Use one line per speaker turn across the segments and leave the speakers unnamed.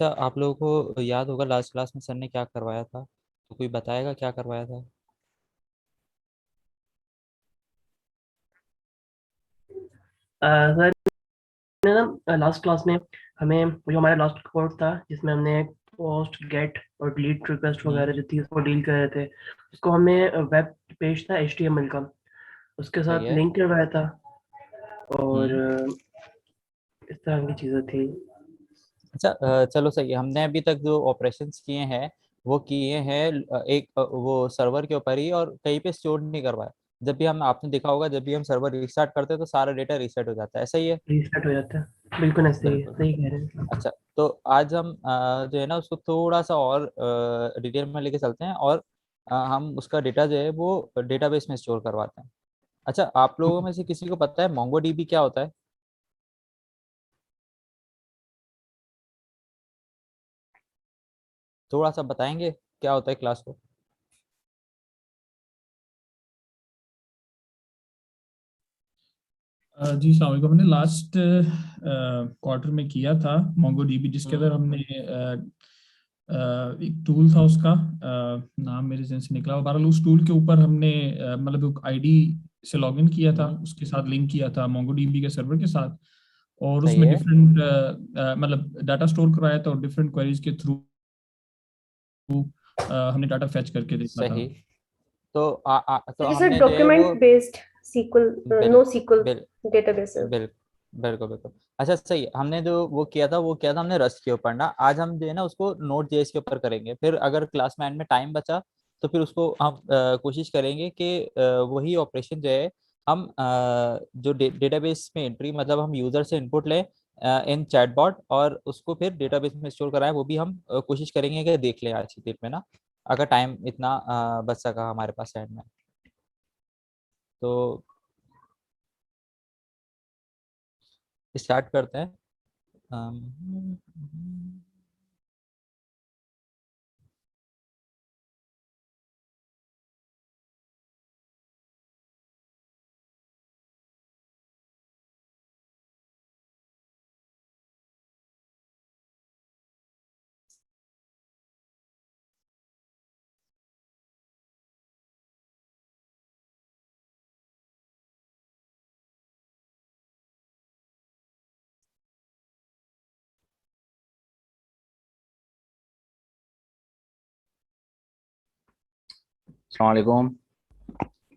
अच्छा, आप लोगों को याद होगा लास्ट क्लास में सर ने क्या करवाया था? तो कोई बताएगा क्या करवाया था?
सर ने ना लास्ट क्लास में हमें जो हमारा लास्ट कोर्स था जिसमें हमने पोस्ट गेट और डिलीट रिक्वेस्ट
हम्म।
वगैरह जो थी उसको डील कर रहे थे। उसको हमें वेब पेज था HTML का, उसके
सही
साथ
है।
लिंक करवाया था। और
हम्म।
इस तरह की चीज़ें थी।
अच्छा, चलो सही है। हमने अभी तक जो ऑपरेशंस किए हैं वो किए हैं एक वो सर्वर के ऊपर ही, और कहीं पे स्टोर नहीं करवाया। जब भी हम आपने देखा होगा, जब भी हम सर्वर रिस्टार्ट करते हैं तो सारा डेटा रीसेट हो जाता है, ऐसा ही है।
रीसेट हो जाता है, बिल्कुल ऐसे ही है,
बिल्कुल।
सही कह रहे हैं।
अच्छा, तो आज हम जो है ना उसको थोड़ा सा और डिटेल में लेके चलते हैं, और हम उसका डेटा जो है वो डेटाबेस में स्टोर करवाते हैं। अच्छा, आप लोगों में से किसी को पता है मोंगो डीबी क्या होता है? थोड़ा सा बताएंगे क्या होता है क्लास को?
जी अस्सलाम वालेकुम। हमने लास्ट क्वार्टर में किया था मोंगो डीबी, जिसके
हम्म।
अंदर हमने एक टूल था, उसका नाम मेरे जहन से निकला। बहरहाल उस टूल के ऊपर हमने मतलब एक आईडी से लॉगिन किया था,
हम्म।
उसके साथ लिंक किया था मोंगो डीबी के सर्वर के साथ, और
सही
उसमें
है।
डिफरेंट मतलब डाटा स्टोर करवाया था, और डिफरेंट क्वेरीज के थ्रू हमने डाटा फेच करके देखा था।
सही। तो
It is a
हमने जो है वो
document based SQL,
bill
NoSQL
bill
databases.
Bill बिल्कुल बिल्कुल। अच्छा सही है। हमने जो वो किया था वो किया था हमने रस्ट के ऊपर ना। आज हम जो है ना उसको नोट जेएस के ऊपर करेंगे। फिर अगर क्लास में एंड में टाइम बचा तो फिर उसको हम कोशिश करेंगे कि वही ऑपरेशन जो है हम जो डेटाबेस में एंट्री, मतलब हम यूजर से इनपुट लें इन चैटबॉट, और उसको फिर डेटाबेस में स्टोर कराएं, वो भी हम कोशिश करेंगे कि देख लें आज की डेट में ना, अगर टाइम इतना बच सका हमारे पास एंड में। तो स्टार्ट करते हैं। अम,
अस्सलाम वालेकुम।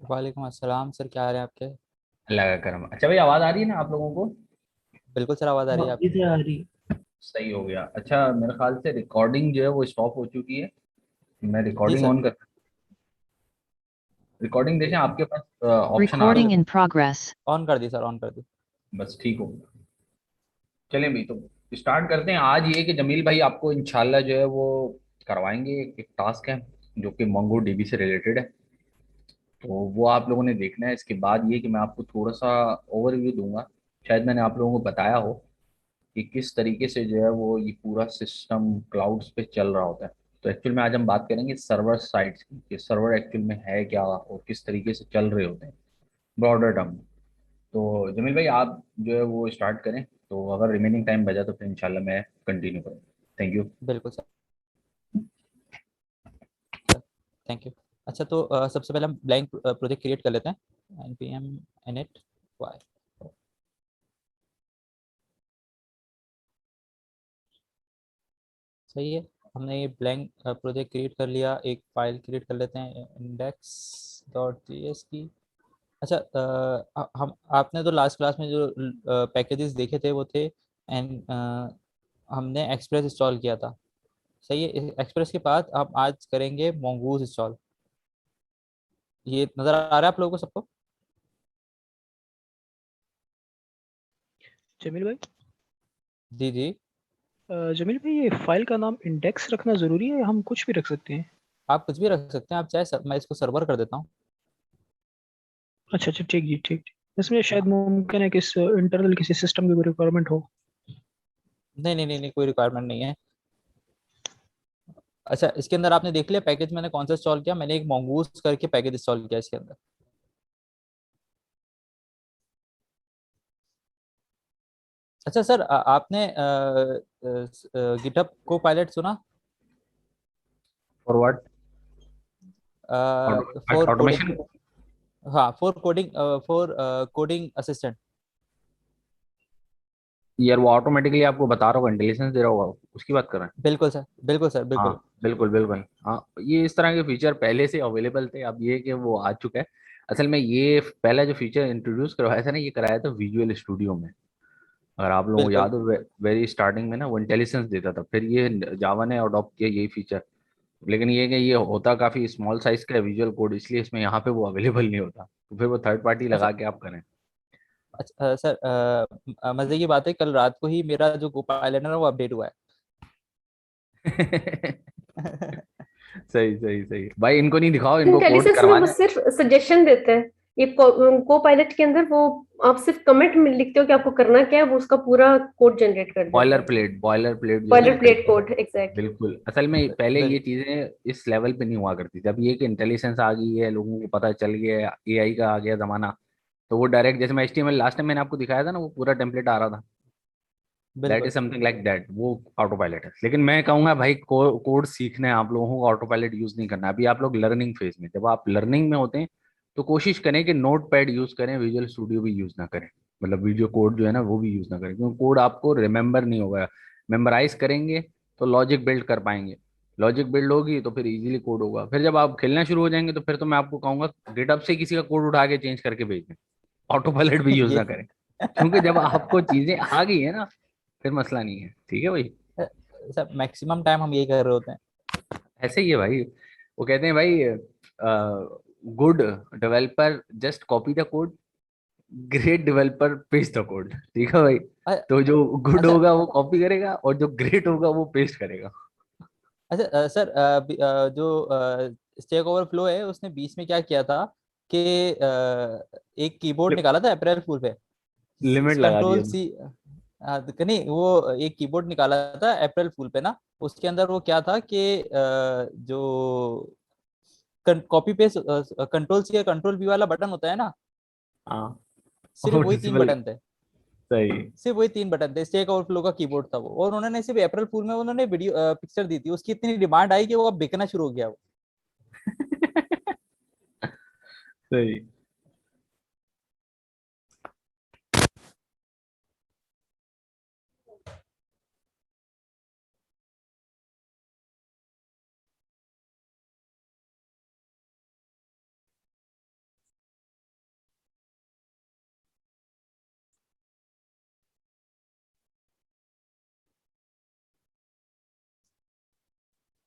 वालेकुम अस्सलाम सर, क्या हाल है आपके?
अल्लाह का करम। अच्छा भाई, आवाज़ आ रही है ना आप लोगों को?
बिल्कुल सर, आवाज़ आ रही
हाँ,
है आपकी।
इधर आ रही।
सही हो गया। अच्छा, मेरे ख्याल से रिकॉर्डिंग जो है वो स्टॉप हो चुकी है। मैं
जी
रिकॉर्डिंग
सर।
ऑन कर, रिकॉर्डिंग देखें आपके पास ऑप्शन आ रहा
बिल
Recording
है।
in progress.
ऑन कर दी सर, ऑन कर दी।
बस ठीक हो गया। चलें भाई, तो स्टार्ट करते हैं। आज ये कि जमील भाई आपको इंशाल्लाह जो है वो करवाएंगे, एक टास्क है जो कि मोंगो डीबी से रिलेटेड है। तो वो आप लोगों ने देखना है। इसके बाद ये कि मैं आपको थोड़ा सा ओवरव्यू दूंगा। शायद मैंने आप लोगों को बताया हो कि किस तरीके से जो है वो ये पूरा सिस्टम क्लाउड्स पे चल रहा होता है। तो एक्चुअल में आज हम बात करेंगे सर्वर साइट्स की, कि सर्वर एक्चुअल में है क्या और किस तरीके से चल रहे होते हैं, ब्रॉडर टर्म में। तो जमील भाई आप जो है वो स्टार्ट करें, तो अगर रिमेनिंग टाइम बचा तो फिर इंशाल्लाह मैं कंटिन्यू करूँगा। Thank you.
बिल्कुल सर। Thank you. अच्छा, तो सबसे पहले हम ब्लैंक प्रोजेक्ट क्रिएट कर लेते हैं। npm init y। सही है। हमने ये ब्लैंक प्रोजेक्ट क्रिएट कर लिया। एक फाइल क्रिएट कर लेते हैं index.js की। अच्छा, हम आपने तो लास्ट क्लास में जो पैकेजेस देखे थे वो थे, एंड हमने एक्सप्रेस इंस्टॉल किया था। सही है। एक्सप्रेस के बाद हम आज करेंगे मोंगूज इंस्टॉल। ये नज़र आ रहा है आप लोगों को सबको?
जमील भाई,
जी जी।
जमील भाई, ये फाइल का नाम इंडेक्स रखना ज़रूरी है या हम कुछ भी रख सकते हैं?
आप कुछ भी रख सकते हैं। आप चाहे मैं इसको सर्वर कर देता हूँ।
अच्छा अच्छा, ठीक जी, ठीक ठीक। इसमें शायद मुमकिन है कि इस इंटरनल किसी सिस्टम की कोई रिक्वायरमेंट हो।
नहीं नहीं नहीं नहीं, कोई रिक्वायरमेंट नहीं है। अच्छा, इसके अंदर आपने देख लिया पैकेज मैंने कौन सा इंस्टॉल किया? मैंने एक मोंगूज करके पैकेज इंस्टॉल किया इसके अंदर। अच्छा सर, आपने गिटहब को पायलट सुना?
For what?
For coding.
Automation?
हाँ, फॉर कोडिंग असिस्टेंट।
यार वो ऑटोमेटिकली आपको बता रहा होगा, इंटेलिजेंस दे रहा होगा, उसकी बात कर रहे हैं?
बिल्कुल सर, बिल्कुल सर,
हाँ
बिल्कुल।
बिल्कुल बिल्कुल, हाँ ये इस तरह के फीचर पहले से अवेलेबल थे, अब ये कि वो आ चुका है। असल में ये पहला जो फीचर इंट्रोड्यूस करवाया था ना, ये कराया था विजुअल स्टूडियो में। अगर आप लोगों को
बिल्कुल।
याद हो, वेरी स्टार्टिंग में ना वो इंटेलिजेंस देता था, फिर ये जावा ने अडॉप्ट किया यही फीचर। लेकिन ये कि ये होता काफी स्मॉल साइज का विजुअल कोड, इसलिए इसमें यहाँ पे वो अवेलेबल नहीं होता, तो फिर वो थर्ड पार्टी
अच्छा।
लगा के आप करें।
अच्छा सर, मजे की बात है, कल रात को ही मेरा जो को पायलट है ना वो अपडेट हुआ है।
सही सही सही भाई, इनको नहीं दिखाओ, इनको कोड
इंटेलिजेंस में वो
करवाना है।
सिर्फ सजेशन देते हैं। ये को पायलट के अंदर वो आप सिर्फ कमेंट में लिखते हो कि आपको करना क्या है, वो उसका पूरा कोड जनरेट कर देता है।
बॉयलर प्लेट जो है ना
बॉयलर
वो
प्लेट
तरीका है।
Code, exactly.
बिल्कुल, असल में पहले ये
बिल,
चीजें इस लेवल पे नहीं हुआ करती थी, अब ये कि इंटेलिजेंस आ गई है, लोगों को पता चल गया है, एआई का आ गया जमाना। तो वो डायरेक्ट, जैसे मैं एचटीएमएल लास्ट टाइम मैंने आपको दिखाया था ना, वो पूरा टेम्पलेट आ रहा था, दैट इज
बिल्कुल।
समथिंग लाइक दैट, वो ऑटो पायलट है। लेकिन मैं कहूंगा भाई, कोड सीखना है आप लोगों को, ऑटो पायलट यूज नहीं करना। अभी आप लोग लर्निंग फेज में, जब आप लर्निंग में होते हैं तो कोशिश करें कि नोट पैड यूज करें, विजुअल स्टूडियो भी यूज ना करें, मतलब वीडियो कोड जो है ना वो भी यूज ना करें, क्योंकि कोड आपको रिमेंबर नहीं होगा। मेमोराइज करेंगे तो लॉजिक बिल्ड कर पाएंगे, लॉजिक बिल्ड होगी तो फिर इजीली कोड होगा। फिर जब आप खेलना शुरू हो जाएंगे तो फिर तो मैं आपको कहूंगा गिटहब से किसी का कोड उठा के चेंज करके भेज दें, ऑटो पायलट भी यूज
ये
ना करें। क्योंकि जब आपको चीजें आ गई है ना, फिर मसला नहीं है, ठीक है भाई।
सर मैक्सिमम टाइम हम यही कर रहे होते हैं।
ऐसे ही है भाई, वो कहते हैं भाई, good developer just copy the code, great developer paste the code, ठीक है भाई।
अ-
तो जो गुड
अच्छा।
होगा वो कॉपी करेगा, और जो ग्रेट होगा वो पेस्ट करेगा।
अच्छा सर, जो स्टैक ओवरफ्लो है उसने बीच में क्या किया था कि एक कीबोर्ड निकाला था अप्रैल फूल पे।
लिमिट लगा
कंट्रोल
दिया।
सी। नहीं, वो एक कीबोर्ड निकाला था अप्रैल फूल पे ना। उसके अंदर वो क्या था कि जो कॉपी पेस्ट, कंट्रोल सी या कंट्रोल वी वाला बटन होता है ना,
हाँ,
सिर्फ
और
वही तीन
डिसेबल।
बटन थे।
सही।
सिर्फ वही तीन बटन थे, स्टेक ओवरफ्लो का कीबोर्ड था वो। और उन्होंने सिर्फ अप्रैल फूल में उन्होंने वीडियो पिक्चर दी थी, उसकी इतनी डिमांड आई कि वो अब बिकना शुरू हो गया वो।
सही।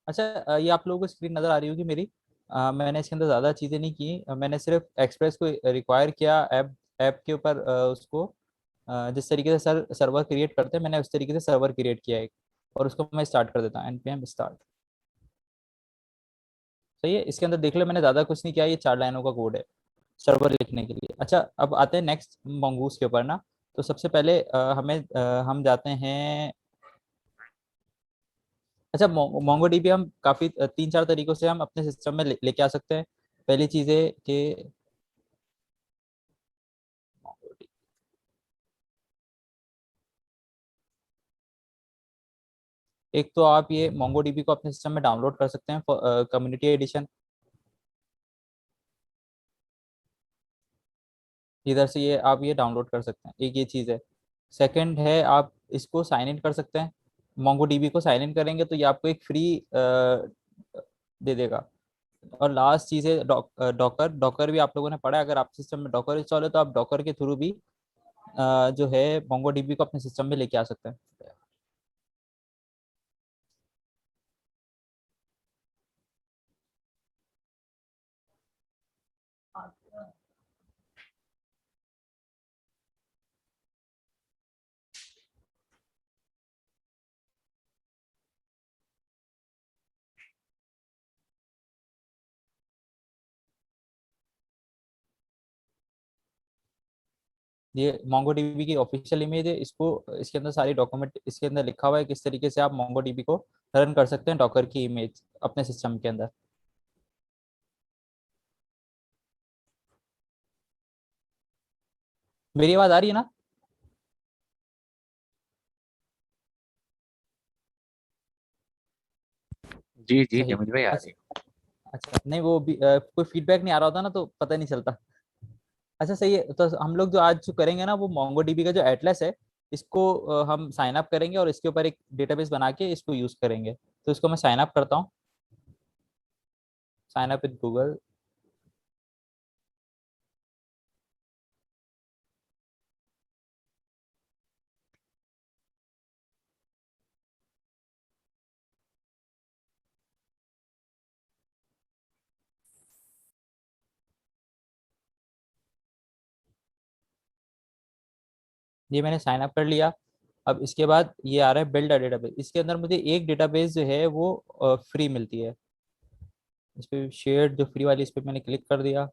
अच्छा, ये आप लोगों को स्क्रीन नजर आ रही होगी मेरी। मैंने इसके अंदर ज़्यादा चीज़ें नहीं की, मैंने सिर्फ एक्सप्रेस को रिक्वायर किया ऐप ऐप के ऊपर, उसको जिस तरीके से सर्वर क्रिएट करते हैं, मैंने उस तरीके से सर्वर क्रिएट किया एक। और उसको मैं स्टार्ट कर देता हूँ, npm स्टार्ट। सही है, इसके अंदर देख लो मैंने ज़्यादा कुछ नहीं किया, ये 4 लाइनों का कोड है सर्वर लिखने के लिए। अच्छा, अब आते हैं नेक्स्ट मंगूस के ऊपर ना। तो सबसे पहले हम जाते हैं। अच्छा, मोंगो डीबी हम काफ़ी 3-4 तरीकों से हम अपने सिस्टम में लेके आ सकते हैं। पहली चीज़ है कि एक तो आप ये मोंगो डीबी को अपने सिस्टम में डाउनलोड कर सकते हैं, कम्युनिटी एडिशन। इधर से ये आप ये डाउनलोड कर सकते हैं, एक ये चीज़ है। सेकंड है, आप इसको साइन इन कर सकते हैं। मोंगो डीबी को साइन इन करेंगे तो ये आपको एक फ्री दे देगा। और लास्ट चीज़ है डॉकर। डॉकर भी आप लोगों ने पढ़ा है, अगर आप सिस्टम में डॉकर इंस्टॉल है तो आप डॉकर के थ्रू भी जो है मोंगो डीबी को अपने सिस्टम में लेके आ सकते हैं। ये मोंगो डीबी की ऑफिशियल इमेज है, इसको इसके अंदर सारी डॉक्यूमेंट इसके अंदर लिखा हुआ है किस तरीके से आप मोंगो डीबी को रन कर सकते हैं डॉकर की इमेज अपने सिस्टम के अंदर। मेरी आवाज आ रही है ना?
जी जी
सही।
जमील भाई आ
अच्छा
रही
अच्छा, नहीं वो भी कोई फीडबैक नहीं आ रहा होता ना तो पता नहीं चलता। अच्छा सही है, तो हम लोग जो आज जो करेंगे ना वो मोंगोडीबी का जो एटलस है, इसको हम साइन अप करेंगे और इसके ऊपर एक डेटाबेस बना के इसको यूज करेंगे। तो इसको मैं साइन अप करता हूँ, साइन अप विद गूगल। ये मैंने साइन अप कर लिया। अब इसके बाद ये आ रहा है बिल्ड अ डेटाबेस। इसके अंदर मुझे एक डेटाबेस जो है वो फ्री मिलती है। इस पे शेयर जो फ्री वाली, इस पे मैंने क्लिक कर दिया।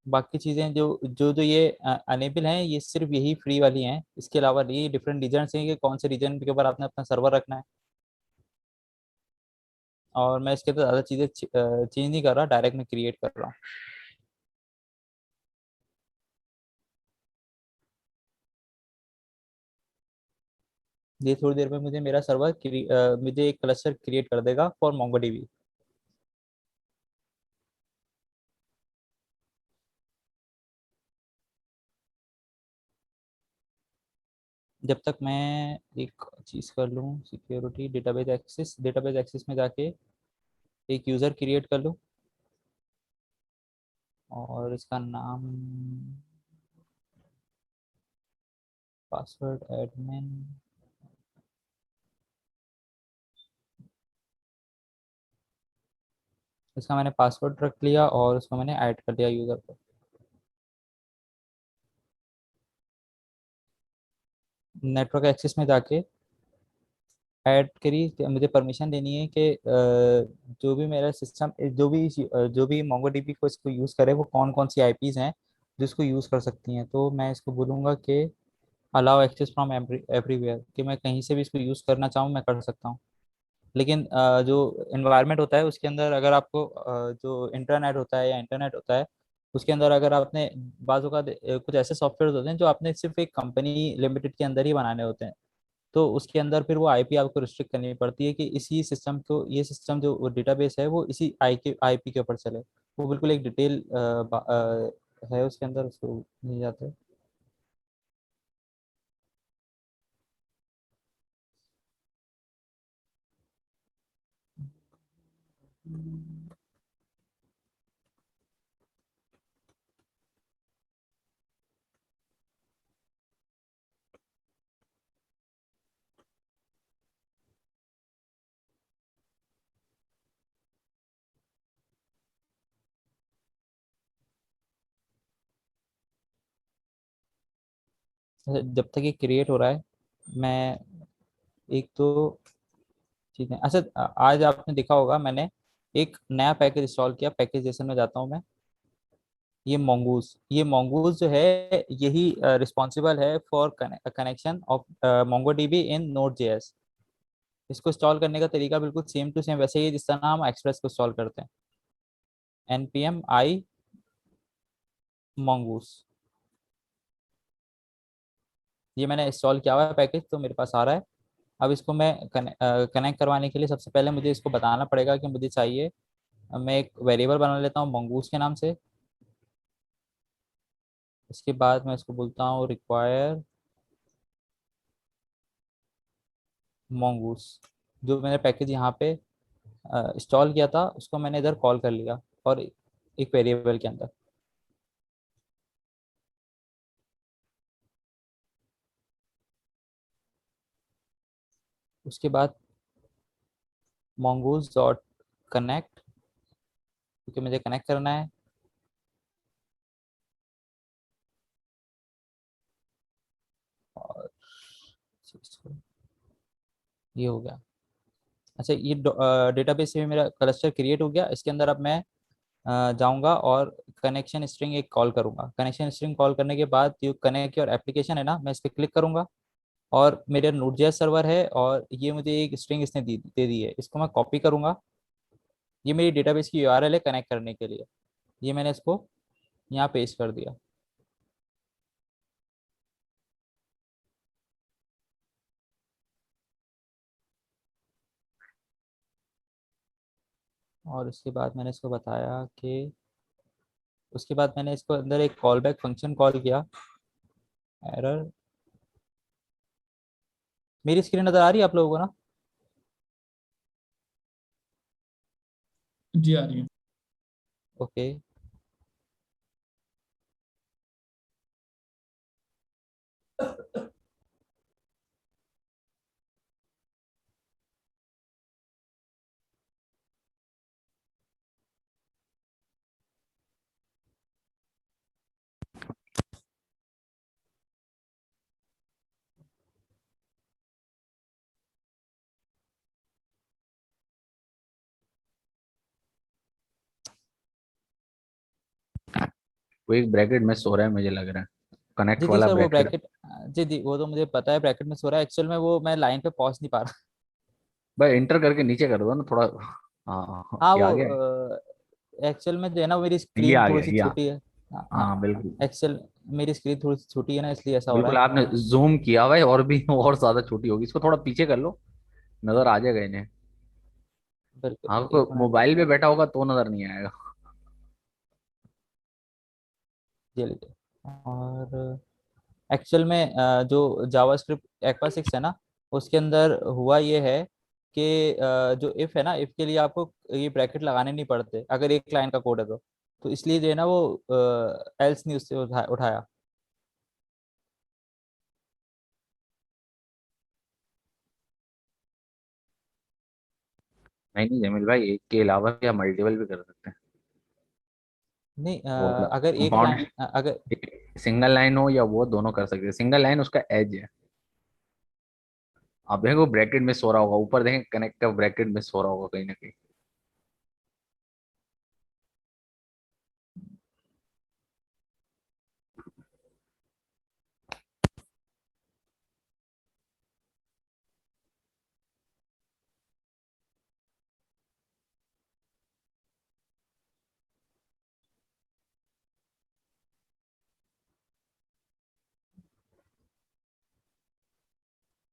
बाकी चीजें जो जो जो ये अनेबल हैं, ये सिर्फ यही फ्री वाली हैं। इसके अलावा ये डिफरेंट रीजन हैं कि कौन से रीजन के ऊपर आपने अपना सर्वर रखना है। और मैं इसके अंदर ज़्यादा चीज़ें चेंज नहीं कर रहा, डायरेक्ट मैं क्रिएट कर रहा हूँ। ये थोड़ी देर में मुझे मेरा सर्वर मुझे एक क्लस्टर क्रिएट कर देगा फॉर मोंगोडीबी। जब तक मैं एक चीज़ कर लूँ, सिक्योरिटी डेटाबेस एक्सेस में जाके एक यूज़र क्रिएट कर लूँ और इसका नाम पासवर्ड एडमिन। इसका मैंने पासवर्ड रख लिया और उसको मैंने ऐड कर दिया यूज़र को। नेटवर्क एक्सेस में जाके ऐड करी कि मुझे परमिशन देनी है कि जो भी मेरा सिस्टम, जो भी मोंगोडीबी को इसको यूज़ करे वो कौन कौन सी आईपीज हैं जो इसको यूज़ कर सकती हैं। तो मैं इसको बोलूँगा कि अलाउ एक्सेस फ्रॉम एवरीवेयर, कि मैं कहीं से भी इसको यूज़ करना चाहूँ मैं कर सकता हूँ। लेकिन जो इन्वायरमेंट होता है उसके अंदर अगर आपको जो इंटरनेट होता है या इंटरनेट होता है उसके अंदर अगर आपने बाजू का कुछ ऐसे सॉफ्टवेयर होते हैं जो आपने सिर्फ एक कंपनी लिमिटेड के अंदर ही बनाने होते हैं। तो उसके अंदर फिर वो आईपी आपको रिस्ट्रिक्ट करनी पड़ती है कि इसी सिस्टम को, ये सिस्टम जो डेटाबेस है वो इसी आईपी के ऊपर चले। वो बिल्कुल एक डिटेल है उसके अंदर, उसको नहीं जाते। जब तक ये क्रिएट हो रहा है मैं एक तो चीजें, अच्छा आज आपने देखा होगा मैंने एक नया पैकेज इंस्टॉल किया। पैकेज जैसे में जाता हूँ मैं, ये मोंगूज जो है यही रिस्पॉन्सिबल है for connection of MongoDB in node JS. इसको इंस्टॉल करने का तरीका बिल्कुल सेम टू सेम वैसे ही है जिस तरह हम एक्सप्रेस को इंस्टॉल करते हैं। npm i mongoose, ये मैंने इंस्टॉल किया हुआ है पैकेज, तो मेरे पास आ रहा है। अब इसको मैं कनेक्ट करवाने के लिए सबसे पहले मुझे इसको बताना पड़ेगा कि मुझे चाहिए। मैं एक वेरिएबल बना लेता हूँ मंगूस के नाम से। इसके बाद मैं इसको बोलता हूँ रिक्वायर मंगूस। जो मैंने पैकेज यहाँ पे इंस्टॉल किया था उसको मैंने इधर कॉल कर लिया और एक वेरिएबल के अंदर। उसके बाद mongoose डॉट कनेक्ट, क्योंकि मुझे कनेक्ट करना है। और ये हो गया। अच्छा ये डेटाबेस से मेरा क्लस्टर क्रिएट हो गया। इसके अंदर अब मैं जाऊंगा और कनेक्शन स्ट्रिंग एक कॉल करूंगा। कनेक्शन स्ट्रिंग कॉल करने के बाद जो कनेक्ट योर एप्लीकेशन है ना, मैं इस पर क्लिक करूंगा और मेरा नोड.जेएस सर्वर है और ये मुझे एक स्ट्रिंग इसने दे दी है। इसको मैं कॉपी करूंगा। ये मेरी डेटाबेस की यूआरएल है कनेक्ट करने के लिए। ये मैंने इसको यहाँ पेस्ट कर दिया। और उसके बाद मैंने इसको बताया कि उसके बाद मैंने इसको अंदर एक कॉल बैक फंक्शन कॉल किया। एरर, मेरी स्क्रीन नजर आ रही है आप लोगों को ना?
जी आ रही है।
ओके।
वो एक ब्रैकेट मिस हो रहा है मुझे लग रहा है,
जी
कनेक्ट
जी
वाला
सर, वो
ब्रैकेट।
ब्रैकेट, जी जी वो तो मुझे पता है ब्रैकेट में सो रहा है। एक्चुअल में वो मैं लाइन पे पहुंच नहीं पा रहा।
भाई इंटर करके नीचे कर दो ना थोड़ा। हाँ,
हाँ
ये
वो
आ गया है?
एक्चुअल में जो है ना, मेरी
ये
स्क्रीन
आ
थोड़ी
गया
सी
ये
छोटी है। हाँ
हाँ
हाँ,
बिल्कुल।
एक्चुअल मेरी स्क्रीन थोड़ी सी छोटी है ना, इसलिए ऐसा हो रहा
बिल्कुल
है।
आपने जूम किया भाई, और भी और ज्यादा छोटी होगी, इसको थोड़ा पीछे कर लो, नजर आ जाएगा इन्हें।
बिल्कुल,
आपको
एक मिनट।
मोबाइल पे बैठा होगा तो नजर नहीं आएगा।
ये लीजिए। और एक्चुअल में जो जावास्क्रिप्ट एक्वा 6 है ना, उसके अंदर हुआ ये है कि जो इफ है ना, इफ के लिए आपको ये ब्रैकेट लगाने नहीं पड़ते अगर एक लाइन का कोड है तो इसलिए जो है ना वो एल्स नहीं उससे उठाया।
नहीं नहीं जमील भाई, एक के अलावा क्या मल्टीपल भी कर सकते हैं।
नहीं
वो
अगर एक
कंपाउंड,
लाइन अगर
सिंगल लाइन हो या वो दोनों कर सकते हैं। सिंगल लाइन उसका एज है। आप देखो ब्रैकेट मिस हो रहा होगा, ऊपर देखें कनेक्ट का ब्रैकेट मिस हो रहा होगा कहीं ना कहीं।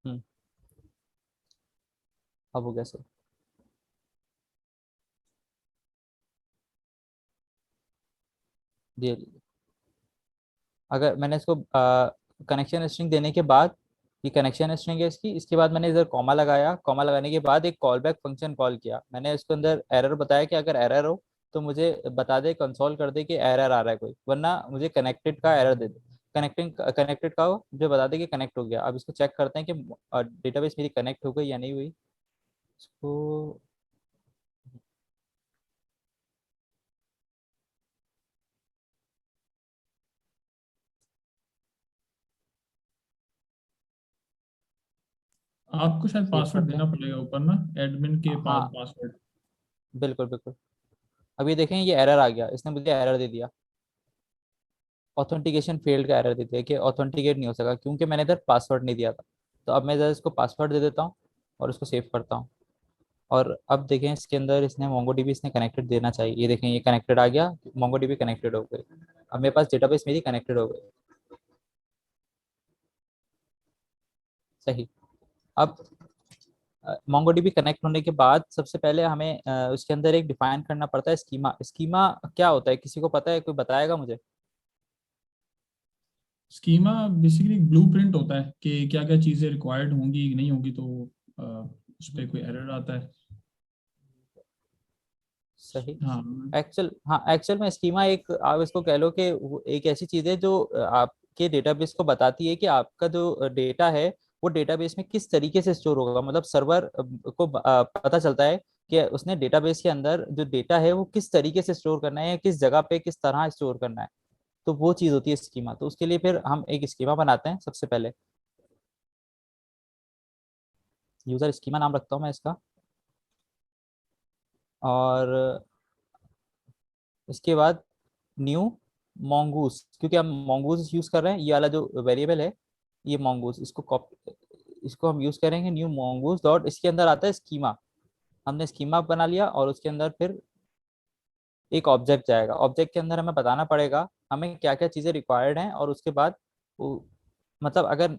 हम्म, अब हो गया सर। ये लीजिए। अगर मैंने इसको कनेक्शन स्ट्रिंग देने के बाद, ये कनेक्शन स्ट्रिंग है इसकी, इसके बाद मैंने इधर कॉमा लगाया, कॉमा लगाने के बाद एक कॉल बैक फंक्शन कॉल किया। मैंने इसके अंदर एरर बताया कि अगर एरर हो तो मुझे बता दे, कंसोल कर दे कि एरर आ रहा है कोई, वरना मुझे कनेक्टेड का एरर दे दे। कनेक्टिंग कनेक्टेड का हो जो बता दे कि कनेक्ट हो गया। अब इसको चेक करते हैं कि डेटाबेस मेरी कनेक्ट हो गई या नहीं हुई। इसको
आपको शायद
सेव
पासवर्ड
करते
देना
हैं।
पड़ेगा ऊपर ना, एडमिन के पास
हाँ
पासवर्ड।
बिल्कुल बिल्कुल। अभी देखें ये एरर आ गया, इसने मुझे एरर दे दिया, ऑथेंटिकेशन फेल्ड का एरर देती है कि ऑथेंटिकेट नहीं हो सका क्योंकि मैंने इधर पासवर्ड नहीं दिया था। तो अब मैं इधर इसको पासवर्ड दे देता हूँ और इसको सेव करता हूँ। और अब देखें इसके अंदर इसने मोंगोडीबी इसने कनेक्टेड देना चाहिए। ये देखें ये कनेक्टेड आ गया, मोंगोडीबी कनेक्टेड हो गई। अब मेरे पास डेटाबेस मेरी कनेक्टेड हो गई। सही। अब मोंगोडीबी कनेक्ट होने के बाद सबसे पहले हमें उसके अंदर एक डिफाइन करना पड़ता है स्कीमा। स्कीमा क्या होता है, किसी को पता है? कोई बताएगा मुझे?
स्कीमा बेसिकली एक ब्लूप्रिंट होता है कि क्या क्या चीजें रिक्वायर्ड होंगी नहीं होंगी, तो अ, उस पर कोई एरर आता है।
सही।
हाँ।
एक्चुअल में स्कीमा एक, आप इसको कह लो कि वो एक ऐसी चीज है जो आपके डेटाबेस को बताती है कि आपका जो डेटा है वो डेटाबेस में किस तरीके से स्टोर होगा। मतलब सर्वर को पता चलता है कि उसने डेटाबेस के अंदर जो डेटा है वो किस तरीके से स्टोर करना है, किस जगह पे किस तरह स्टोर करना है। तो वो चीज होती है स्कीमा। तो उसके लिए फिर हम एक स्कीमा बनाते हैं सबसे पहले। यूजर स्कीमा नाम रखता हूँ मैं इसका। और इसके बाद न्यू मोंगूस, क्योंकि हम मोंगूस यूज कर रहे हैं, ये वाला जो वेरिएबल है ये मोंगूस, इसको कॉपी, इसको हम यूज करेंगे न्यू मोंगूस डॉट, इसके अंदर आता है स्कीमा। हमने स्कीमा बना लिया और उसके अंदर फिर एक ऑब्जेक्ट जाएगा। ऑब्जेक्ट के अंदर हमें बताना पड़ेगा हमें क्या क्या चीज़ें रिक्वायर्ड हैं। और उसके बाद वो, मतलब अगर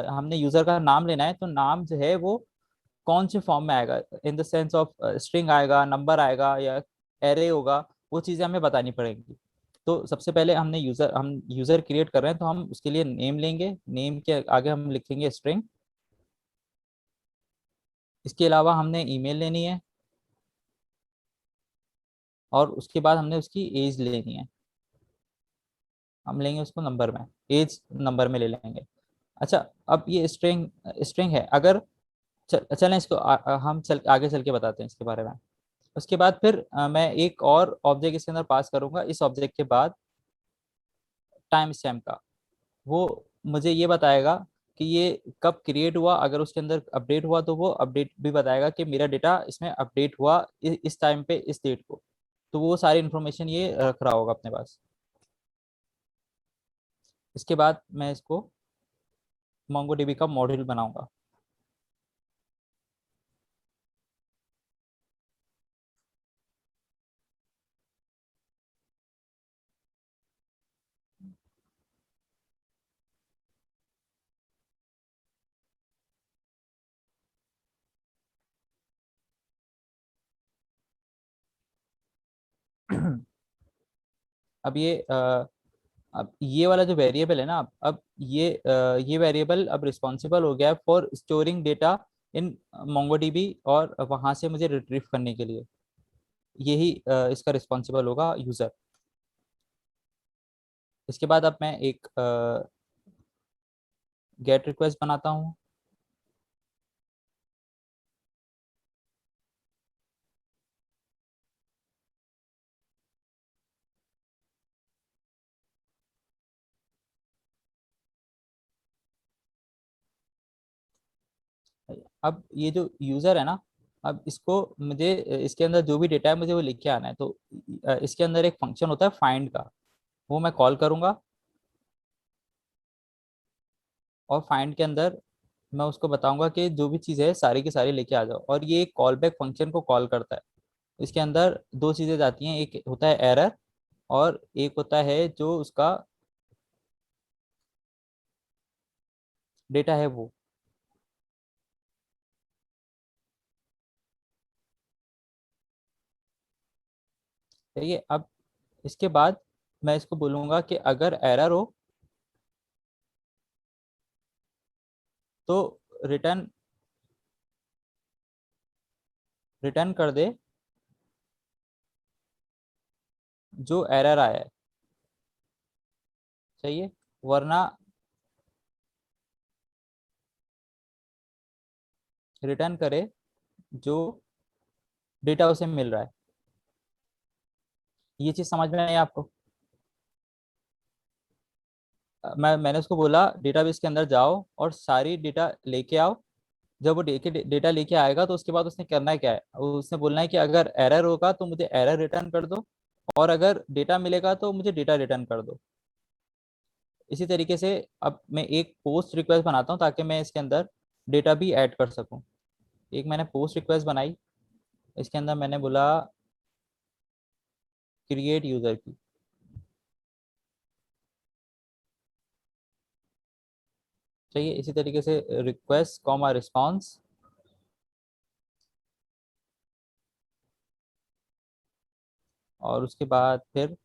हमने यूज़र का नाम लेना है तो नाम जो है वो कौन से फॉर्म में आएगा, in the sense of string आएगा, नंबर आएगा या एरे होगा, वो चीज़ें हमें बतानी पड़ेंगी। तो सबसे पहले हम यूज़र क्रिएट कर रहे हैं, तो हम उसके लिए नेम लेंगे, नेम के आगे हम लिखेंगे स्ट्रिंग। इसके अलावा हमने ईमेल लेनी है और उसके बाद हमने उसकी एज लेनी है, हम लेंगे उसको नंबर में, एज नंबर में ले लेंगे। अच्छा, अब ये स्ट्रिंग स्ट्रिंग है, अगर चलें इसको हम आगे चल के बताते हैं इसके बारे में। उसके बाद फिर मैं एक और ऑब्जेक्ट इसके अंदर पास करूंगा, इस ऑब्जेक्ट के बाद टाइम स्टैम्प का, वो मुझे ये बताएगा कि ये कब क्रिएट हुआ, अगर उसके अंदर अपडेट हुआ तो वो अपडेट भी बताएगा कि मेरा डेटा इसमें अपडेट हुआ इस टाइम पे इस डेट को, तो वो सारी इन्फॉर्मेशन ये रख रहा होगा अपने पास। इसके बाद मैं इसको MongoDB का मॉड्यूल बनाऊंगा। अब ये वाला जो वेरिएबल है ना, अब ये वेरिएबल अब रिस्पॉन्सिबल हो गया है for storing data in MongoDB, और वहां से मुझे रिट्रीव करने के लिए यही इसका रिस्पॉन्सिबल होगा यूजर। इसके बाद अब मैं एक गेट रिक्वेस्ट बनाता हूँ। अब ये जो यूजर है ना, अब इसको मुझे इसके अंदर जो भी डेटा है मुझे वो लिख के आना है, तो इसके अंदर एक फंक्शन होता है फाइंड का, वो मैं कॉल करूंगा, और फाइंड के अंदर मैं उसको बताऊंगा कि जो भी चीज़ है सारी की सारी लेके आ जाओ, और ये एक कॉल बैक फंक्शन को कॉल करता है। इसके अंदर दो चीज़ें जाती हैं, एक होता है एरर और एक होता है जो उसका डेटा है वो। ठीक है, अब इसके बाद मैं इसको बोलूंगा कि अगर एरर हो तो रिटर्न रिटर्न कर दे जो एरर आया है, सही है, वरना रिटर्न करे जो डेटा उसे मिल रहा है। ये चीज़ समझ में आई आपको? मैंने उसको बोला डेटाबेस के अंदर जाओ और सारी डेटा लेके आओ। जब वो डेटा लेके आएगा तो उसके बाद उसने करना है क्या है, उसने बोलना है कि अगर एरर होगा तो मुझे एरर रिटर्न कर दो, और अगर डेटा मिलेगा तो मुझे डेटा रिटर्न कर दो। इसी तरीके से अब मैं एक पोस्ट रिक्वेस्ट बनाता हूँ ताकि मैं इसके अंदर डेटा भी ऐड कर सकूँ। एक मैंने पोस्ट रिक्वेस्ट बनाई, इसके अंदर मैंने बोला क्रिएट यूजर की। चाहिए इसी तरीके से रिक्वेस्ट कॉमा रिस्पॉन्स, और उसके बाद फिर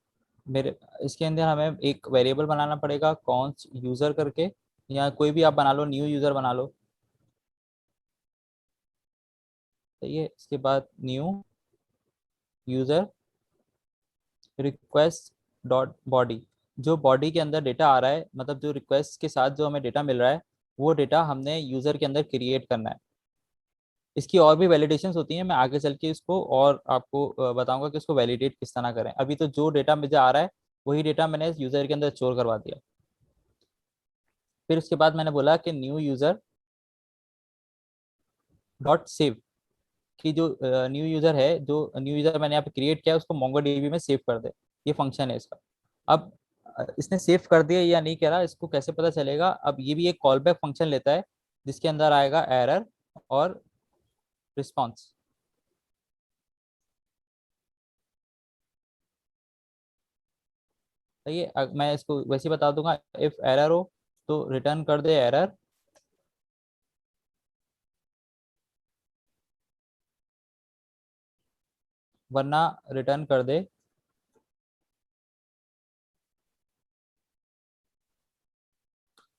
मेरे इसके अंदर हमें एक वेरिएबल बनाना पड़ेगा कौन यूजर करके, या कोई भी आप बना लो, न्यू यूजर बना लो। सही है, इसके बाद new user request dot body, जो बॉडी के अंदर डेटा आ रहा है, मतलब जो रिक्वेस्ट के साथ जो हमें डेटा मिल रहा है वो डेटा हमने यूजर के अंदर क्रिएट करना है। इसकी और भी वैलिडेशंस होती हैं, मैं आगे चल के इसको और आपको बताऊंगा कि इसको वैलिडेट किस तरह करें। अभी तो जो डेटा मुझे आ रहा है वही डेटा मैंने इस यूजर के अंदर स्टोर करवा दिया। फिर उसके बाद मैंने बोला कि न्यू यूजर डॉट सेव, कि जो न्यू यूजर है, जो न्यू यूजर मैंने यहाँ पे क्रिएट किया है उसको MongoDB में सेव कर दे। ये फंक्शन है इसका। अब इसने सेव कर दिया या नहीं करा इसको कैसे पता चलेगा, अब ये भी एक कॉल बैक फंक्शन लेता है जिसके अंदर आएगा एरर और रिस्पॉन्स। सही है, मैं इसको वैसे ही बता दूंगा, इफ एरर हो तो रिटर्न कर दे एरर, वरना रिटर्न कर दे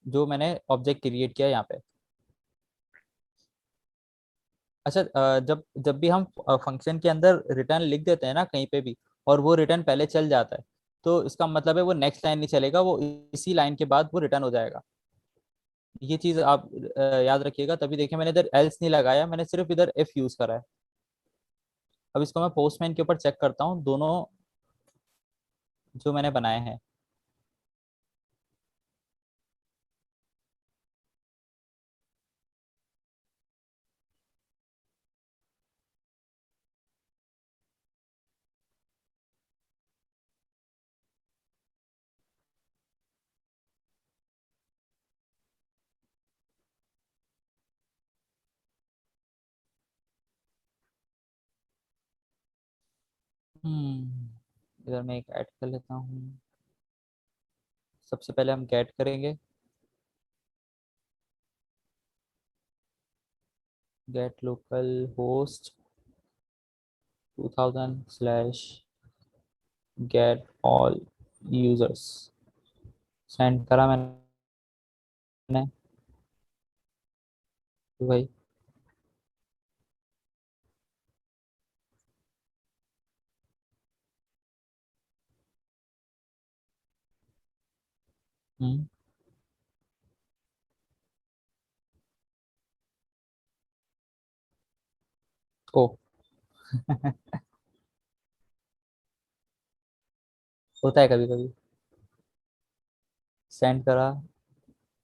जो मैंने ऑब्जेक्ट क्रिएट किया यहाँ पे। अच्छा, जब जब भी हम फंक्शन के अंदर रिटर्न लिख देते हैं ना कहीं पे भी, और वो रिटर्न पहले चल जाता है, तो इसका मतलब है वो नेक्स्ट लाइन नहीं चलेगा, वो इसी लाइन के बाद वो रिटर्न हो जाएगा। ये चीज आप याद रखिएगा। तभी देखिए मैंने इधर एल्स नहीं लगाया, मैंने सिर्फ इधर इफ यूज करा है। अब इसको मैं पोस्टमैन के ऊपर चेक करता हूँ, दोनों जो मैंने बनाए हैं। इधर मैं एक ऐड कर लेता हूँ। सबसे पहले हम गेट करेंगे, get local host 2000 slash get all users. Send करा मैंने तो भाई हम्म ओ होता है कभी कभी। सेंड करा,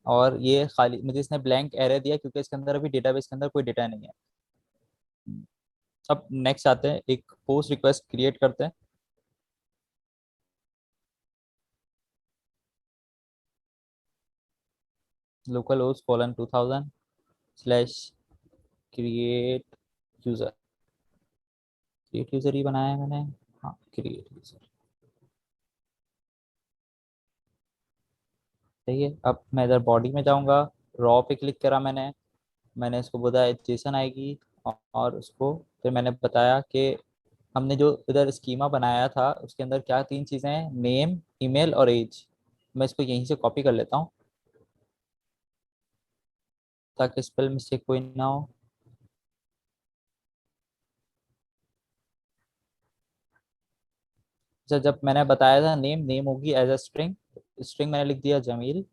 और ये खाली मुझे इसने ब्लैंक एरर दिया क्योंकि इसके अंदर अभी डेटाबेस के अंदर कोई डेटा नहीं है। अब नेक्स्ट आते हैं, एक पोस्ट रिक्वेस्ट क्रिएट करते हैं। Local host colon 2000 slash create user. Create user ही बनाया है मैंने। हाँ, क्रिएट यूजर सही है। अब मैं इधर बॉडी में जाऊंगा, रॉ पे क्लिक करा मैंने। मैंने इसको बोला जेसन आएगी, और उसको फिर मैंने बताया कि हमने जो इधर स्कीमा बनाया था उसके अंदर क्या तीन चीज़ें हैं, नेम, ईमेल और एज। मैं इसको यहीं से कॉपी कर लेता हूँ ताकि स्पेल मिस्टेक कोई ना हो। जब मैंने बताया था नेम, नेम होगी एज अ स्ट्रिंग, स्ट्रिंग मैंने लिख दिया जमील।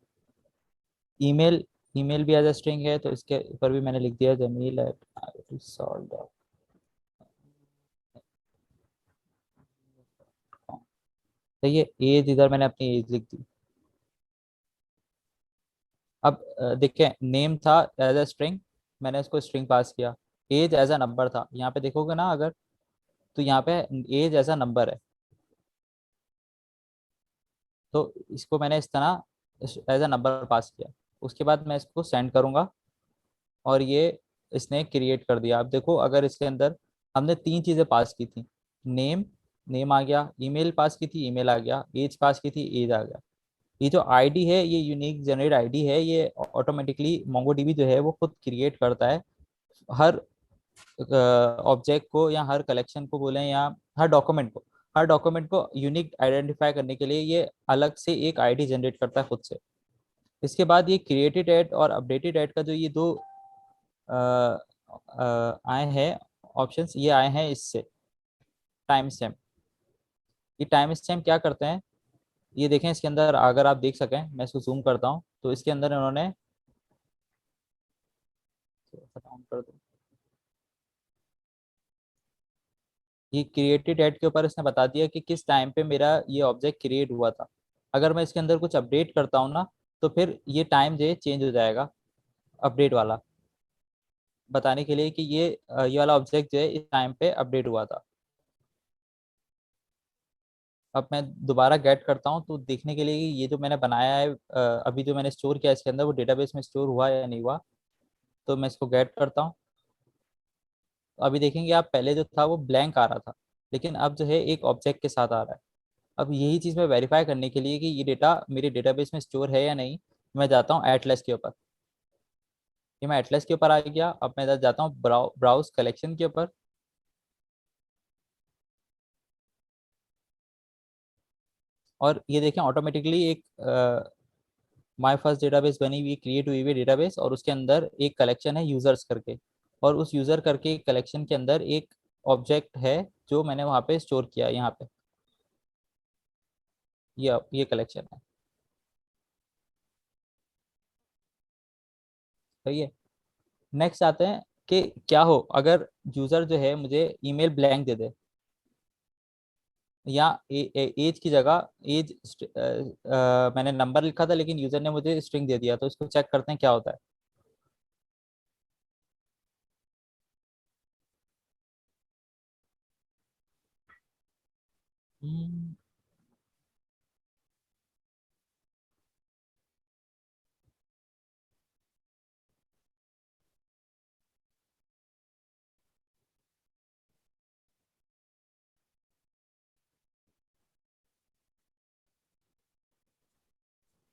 ईमेल, ईमेल भी एज अ स्ट्रिंग है, तो इसके ऊपर भी मैंने लिख दिया जमील एट solve.com। तो ये एज, इधर मैंने अपनी एज लिख दी। अब देखिए नेम था एज अ स्ट्रिंग, मैंने इसको स्ट्रिंग पास किया। एज एज अ नंबर था, यहाँ पे देखोगे ना अगर, तो यहाँ पे एज एज अ नंबर है, तो इसको मैंने इस तरह एज अ नंबर पास किया। उसके बाद मैं इसको सेंड करूंगा, और ये इसने क्रिएट कर दिया। अब देखो अगर इसके अंदर हमने तीन चीज़ें पास की थी, नेम, नेम आ गया, ईमेल पास की थी, ईमेल आ गया, एज पास की थी, एज आ गया। ये जो आईडी है, ये यूनिक जनरेट आईडी है, ये ऑटोमेटिकली मोंगोडीबी जो है वो खुद क्रिएट करता है। हर ऑब्जेक्ट को या हर कलेक्शन को बोलें या हर डॉक्यूमेंट को यूनिक आइडेंटिफाई करने के लिए ये अलग से एक आईडी जनरेट करता है खुद से। इसके बाद ये क्रिएटेड एड और अपडेटेड एड का जो ये दो आए हैं ऑप्शंस, ये आए हैं इससे टाइम स्टैम्प। ये टाइम स्टैम्प क्या करते हैं, ये देखें इसके अंदर, अगर आप देख सकें, मैं इसको जूम करता हूँ तो इसके अंदर इन्होंने डाउन कर दो, ये क्रिएटेड एड के ऊपर इसने बता दिया कि किस टाइम पे मेरा ये ऑब्जेक्ट क्रिएट हुआ था। अगर मैं इसके अंदर कुछ अपडेट करता हूँ ना, तो फिर ये टाइम जो है चेंज हो जाएगा, अपडेट वाला, बताने के लिए कि ये वाला ऑब्जेक्ट जो है इस टाइम पे अपडेट हुआ था। अब मैं दोबारा गेट करता हूँ तो देखने के लिए कि ये जो मैंने बनाया है, अभी जो मैंने स्टोर किया इसके अंदर, वो डेटाबेस में स्टोर हुआ या नहीं हुआ। तो मैं इसको गेट करता हूँ। तो अभी देखेंगे आप, पहले जो था वो ब्लैंक आ रहा था, लेकिन अब जो है एक ऑब्जेक्ट के साथ आ रहा है। अब यही चीज़ मैं वेरीफाई करने के लिए कि ये डेटा मेरे डेटाबेस में स्टोर है या नहीं, मैं जाता हूँ एटलस के ऊपर। ये मैं एटलस के ऊपर आ गया। अब मैं इधर जाता हूँ ब्राउज कलेक्शन के ऊपर। और ये देखें ऑटोमेटिकली एक माय फर्स्ट डेटाबेस बनी हुई, क्रिएट हुई हुई डेटाबेस, और उसके अंदर एक कलेक्शन है यूजर्स करके, और उस यूजर करके कलेक्शन के अंदर एक ऑब्जेक्ट है जो मैंने वहां पे स्टोर किया, यहाँ पे ये कलेक्शन है। सही है। नेक्स्ट आते हैं कि क्या हो अगर यूजर जो है मुझे ईमेल ब्लैंक दे दे, या एज की जगह एज मैंने नंबर लिखा था लेकिन यूजर ने मुझे स्ट्रिंग दे दिया, तो इसको चेक करते हैं क्या होता है। हम्म,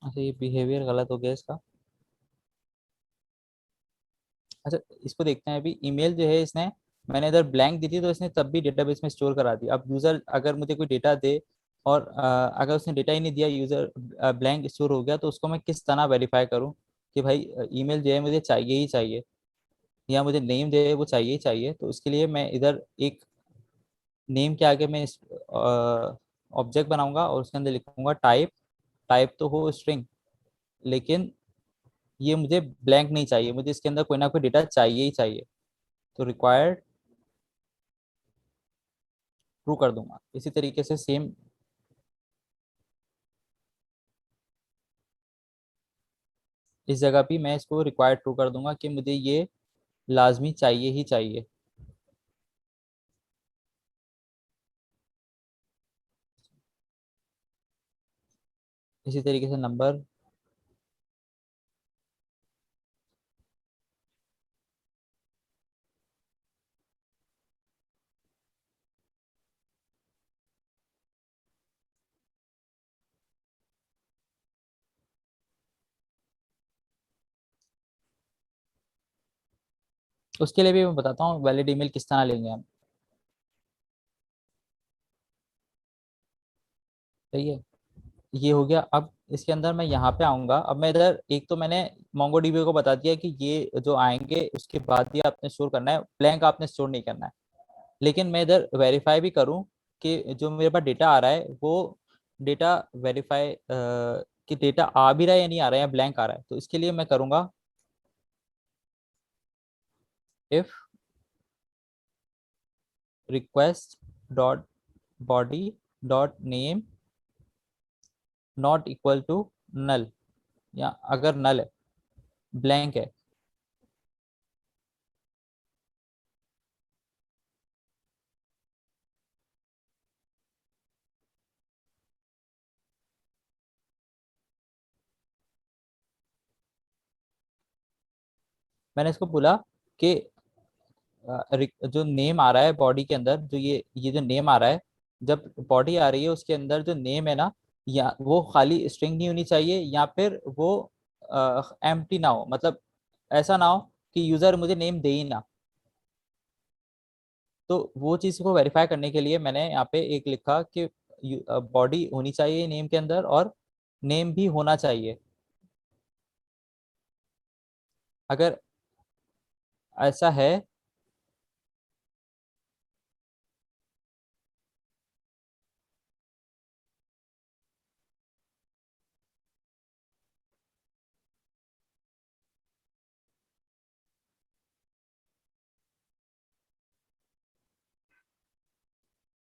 अच्छा ये बिहेवियर गलत हो गया इसका। अच्छा इसको देखते हैं। अभी ईमेल जो है इसने, मैंने इधर ब्लैंक दी थी तो इसने तब भी डेटाबेस में स्टोर करा दी। अब यूजर अगर मुझे कोई डेटा दे और अगर उसने डेटा ही नहीं दिया, यूजर ब्लैंक स्टोर हो गया, तो उसको मैं किस तरह वेरीफाई करूं कि भाई ईमेल जो है मुझे चाहिए ही चाहिए, या मुझे नेम जो है वो चाहिए ही चाहिए। तो उसके लिए मैं इधर एक नेम के आगे मैं ऑब्जेक्ट बनाऊंगा और उसके अंदर लिखूंगा टाइप। टाइप तो हो स्ट्रिंग, लेकिन ये मुझे ब्लैंक नहीं चाहिए, मुझे इसके अंदर कोई ना कोई डेटा चाहिए ही चाहिए। तो रिक्वायर्ड ट्रू कर दूंगा। इसी तरीके से सेम इस जगह भी मैं इसको रिक्वायर्ड ट्रू कर दूंगा कि मुझे ये लाजमी चाहिए ही चाहिए। इसी तरीके से नंबर, उसके लिए भी मैं बताता हूँ वैलिड ईमेल किस तरह लेंगे हम। सही है। ये हो गया। अब इसके अंदर मैं यहाँ पे आऊंगा। अब मैं इधर एक तो मैंने मोंगोडीबी को बता दिया कि ये जो आएंगे उसके बाद ही आपने स्टोर करना है, ब्लैंक आपने स्टोर नहीं करना है। लेकिन मैं इधर वेरीफाई भी करूं कि जो मेरे पास डेटा आ रहा है वो डेटा वेरीफाई कि डेटा आ भी रहा है या नहीं आ रहा है, या ब्लैंक आ रहा है। तो इसके लिए मैं करूंगा if request dot body dot name not equal to null, या अगर नल है, ब्लैंक है। मैंने इसको बोला कि जो नेम आ रहा है बॉडी के अंदर, जो ये जो नेम आ रहा है, जब बॉडी आ रही है उसके अंदर जो नेम है ना, या वो खाली स्ट्रिंग नहीं होनी चाहिए, या फिर वो एम्प्टी ना हो, मतलब ऐसा ना हो कि यूजर मुझे नेम दे ही ना। तो वो चीज को वेरीफाई करने के लिए मैंने यहाँ पे एक लिखा कि बॉडी होनी चाहिए नेम के अंदर, और नेम भी होना चाहिए। अगर ऐसा है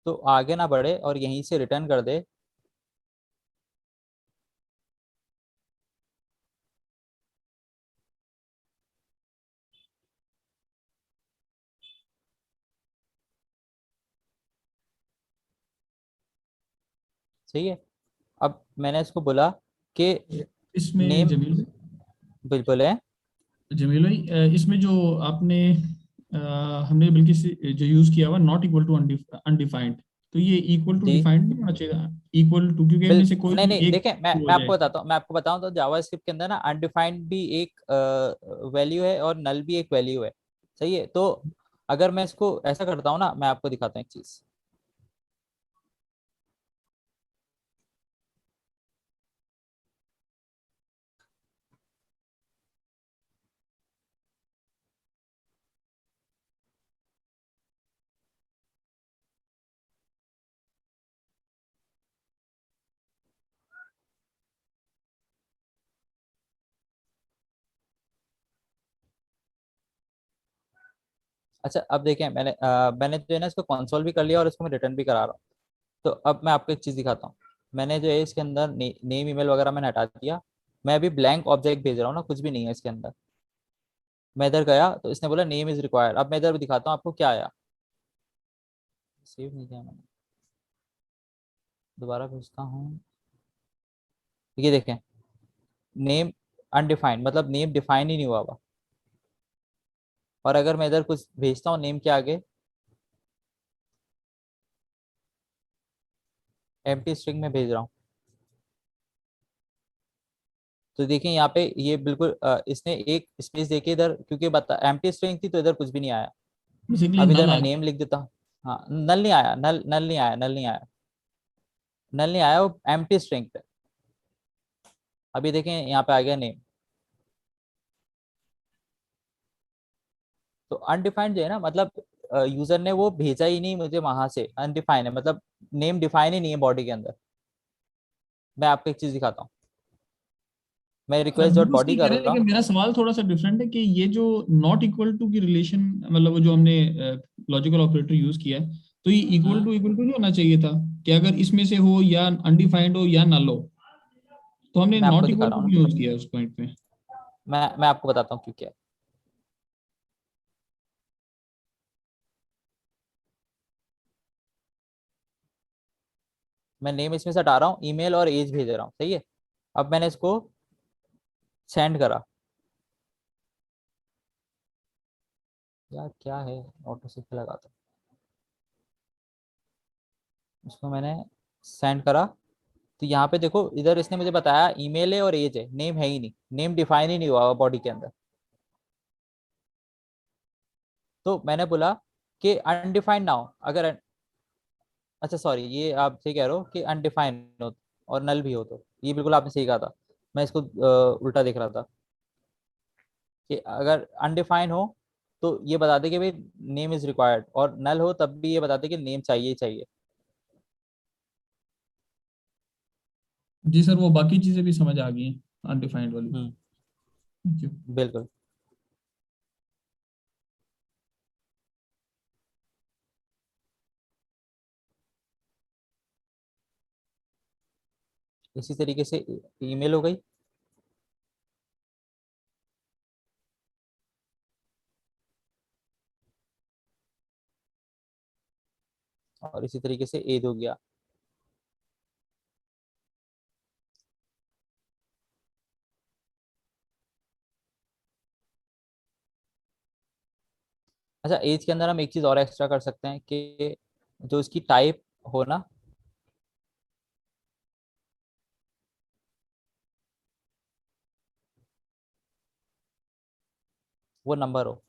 तो आगे ना बढ़े और यहीं से रिटर्न कर दे। सही है। अब मैंने इसको बोला कि
इसमें
नेम, बिल्कुल है।
जमील भाई, इसमें जो आपने हमने बल्कि जो यूज किया हुआ नॉट इक्वल टू अनडिफाइंड, तो ये इक्वल टू
जी
डिफाइंड नहीं होना चाहिए, इक्वल टू, क्योंकि इनमें से कोई
नहीं
भी
नहीं,
एक
देखें मैं
true
मैं
हो
आपको
जाए।
बताता हूँ, मैं आपको बताऊं तो जावास्क्रिप्ट के अंदर ना अनडिफाइंड भी एक वैल्यू है और नल भी एक वैल्यू है। सही है। तो अगर मैं इसको ऐसा करता हूँ ना, मैं आपको दिखाता हूँ एक चीज। अच्छा अब देखें, मैंने जो है ना इसको कंसोल भी कर लिया और इसको मैं रिटर्न भी करा रहा हूँ। तो अब मैं आपको एक चीज़ दिखाता हूँ। मैंने जो है इसके अंदर नेम ईमेल वगैरह मैंने हटा दिया। मैं अभी ब्लैंक ऑब्जेक्ट भेज रहा हूँ ना, कुछ भी नहीं है इसके अंदर। मैं इधर गया तो इसने बोला नेम इज रिक्वायर्ड। अब मैं इधर भी दिखाता हूँ आपको क्या आया। सेव नहीं किया मैंने, दोबारा भेजता हूँ। ये देखें, नेम अनडिफाइंड, मतलब नेम डिफाइन ही नहीं हुआ हुआ। और अगर मैं इधर कुछ भेजता हूँ नेम के आगे एम्प्टी स्ट्रिंग में भेज रहा हूँ, तो देखिए यहाँ पे ये बिल्कुल इसने एक स्पेस देके इधर, क्योंकि बता एम्प्टी स्ट्रिंग थी तो इधर कुछ भी नहीं आया।
बेसिकली
अब इधर
नल
मैं
आ गया।
नेम लिख देता हूँ। हाँ, नल नहीं आया, नल नल नहीं आया, नल नहीं आया, नल नहीं आया, वो एम्प्टी स्ट्रिंग पे। अभी देखें यहाँ पे आ गया नेम। तो अनडिफाइंड जो है ना, मतलब यूजर ने वो भेजा ही नहीं मुझे वहां से, अनडिफाइंड है, मतलब नेम डिफाइन ही नहीं है बॉडी के अंदर। मैं आपको एक चीज दिखाता हूँ। मैं रिक्वेस्ट डॉट
बिल्कुल
बॉडी
सही कह
कर
रहे हैं,
रहा
लेकिन
हूँ।
मेरा सवाल थोड़ा सा डिफरेंट है कि ये जो नॉट इक्वल टू की रिलेशन, मतलब वो जो हमने लॉजिकल ऑपरेटर यूज किया है, तो ये
हम्म,
इक्वल टू नहीं होना चाहिए था कि अगर इसमें से हो या अनडिफाइंड हो या नल हो, तो हमने
मैं आपको
नॉट
दिखा
इक्वल
रहा
टू
हूँ ना,
यूज किया है उस पॉइंट पे।
मैं आपको बताता हूँ क्यों क्या है। मैं नेम इसमें से हटा रहा हूँ, ईमेल और एज भेज रहा हूँ, सही है। अब मैंने इसको सेंड करा। यार क्या है, ऑटो सिफ लगा था, उसको मैंने सेंड करा। तो यहाँ पे देखो, इधर इसने मुझे बताया ईमेल है और एज है, नेम है ही नहीं, नेम डिफाइन ही नहीं हुआ बॉडी के अंदर। तो मैंने बोला कि अनडिफाइंड ना हो, अगर अच्छा सॉरी, ये आप सही कह रहे हो कि अनडिफाइंड हो और नल भी हो, तो ये बिल्कुल आपने सही कहा था। मैं इसको उल्टा देख रहा था कि अगर अनडिफाइंड हो तो ये बता दे कि भाई नेम इज रिक्वायर्ड, और नल हो तब भी ये बता दे कि नेम चाहिए ही चाहिए।
जी सर, वो बाकी चीजें भी समझ आ गई हैं अनडिफाइंड वाली।
हम्म,
थैंक यू।
बिल्कुल। इसी तरीके से ईमेल हो गई। और इसी तरीके से एज हो गया। अच्छा, एज के अंदर हम एक चीज और एक्स्ट्रा कर सकते हैं कि जो इसकी टाइप हो ना, वो नंबर हो।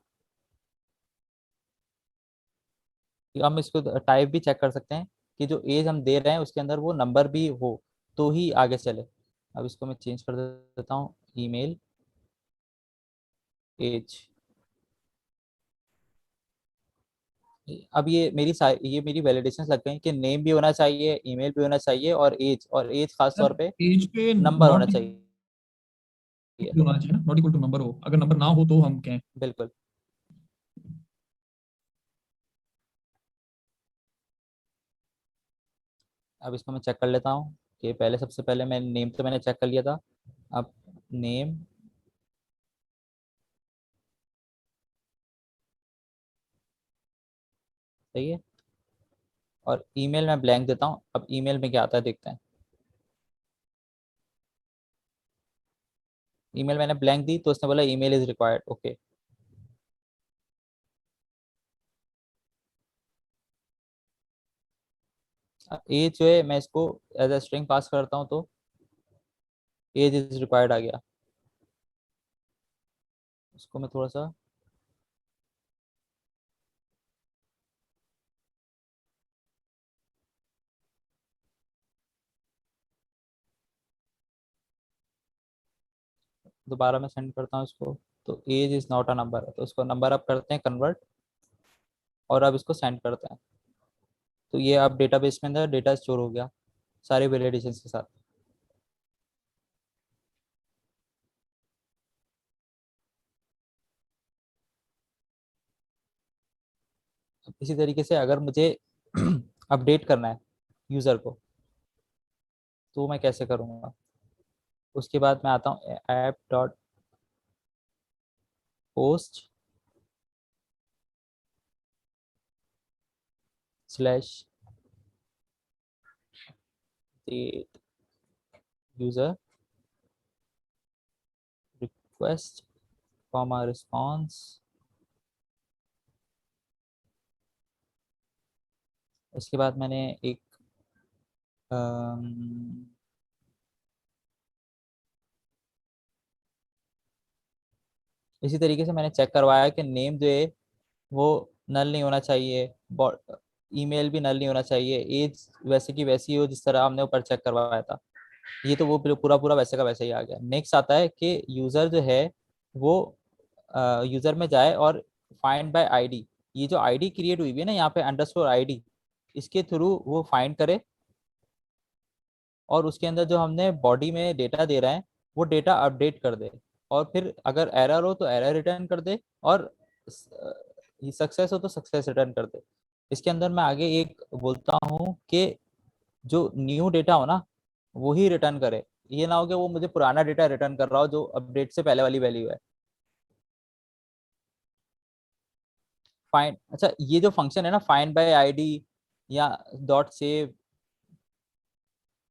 हम इसको टाइप भी चेक कर सकते हैं कि जो एज हम दे रहे हैं उसके अंदर वो नंबर भी हो, तो ही आगे चले। अब इसको मैं चेंज कर देता हूँ, ईमेल एज। अब ये मेरी वैलिडेशन लग गई कि नेम भी होना चाहिए, ईमेल भी होना चाहिए, और एज खास
सर
तौर पे
एज पे
नंबर होना
नॉट
चाहिए।
होना चाहिए ना, नॉट इक्वल टू नंबर हो, अगर नंबर ना हो तो हम कहें।
बिल्कुल। अब इसको मैं चेक कर लेता हूँ कि पहले, सबसे पहले मैं नेम तो मैंने चेक कर लिया था। अब नेम, सही है। और ईमेल मैं ब्लैंक देता हूँ। अब ईमेल में क्या आता है देखते हैं। ईमेल मैंने ब्लैंक दी तो उसने बोला email is required, okay. Age जो है मैं इसको एज अ स्ट्रिंग पास करता हूँ, तो एज इज रिक्वायर्ड आ गया। उसको मैं थोड़ा सा दोबारा मैं सेंड करता हूँ इसको। तो age is not a number है, तो उसको नंबर अप करते हैं कन्वर्ट, और अब इसको सेंड करते हैं। तो ये अब डेटाबेस में अंदर डेटा स्टोर हो गया सारे वैलिडेशन के साथ। इसी तरीके से अगर मुझे अपडेट करना है यूजर को तो मैं कैसे करूँगा। उसके बाद मैं आता हूँ app dot post slash user request comma response. इसके बाद मैंने एक अम, इसी तरीके से मैंने चेक करवाया कि नेम जो है वो नल नहीं होना चाहिए, ईमेल भी नल नहीं होना चाहिए, एज वैसे की वैसी हो जिस तरह हमने ऊपर चेक करवाया था। ये तो वो पूरा पूरा वैसे का वैसे ही आ गया। नेक्स्ट आता है कि यूजर जो है वो यूजर में जाए और फाइंड बाय आईडी, ये जो आईडी क्रिएट हुई है ना यहाँ पे अंडरस्कोर आईडी, इसके थ्रू वो फाइंड करे और उसके अंदर जो हमने बॉडी में डेटा दे रहे हैं वो डेटा अपडेट कर दे, और फिर अगर एरर हो तो एरर रिटर्न कर दे, और सक्सेस हो तो सक्सेस रिटर्न कर दे। इसके अंदर मैं आगे एक बोलता हूँ कि जो न्यू डेटा हो ना वो ही रिटर्न करे, ये ना हो कि वो मुझे पुराना डेटा रिटर्न कर रहा हो जो अपडेट से पहले वाली वैल्यू है। फाइंड, अच्छा ये जो फंक्शन है ना फाइंड बाय आईडी या डॉट सेव,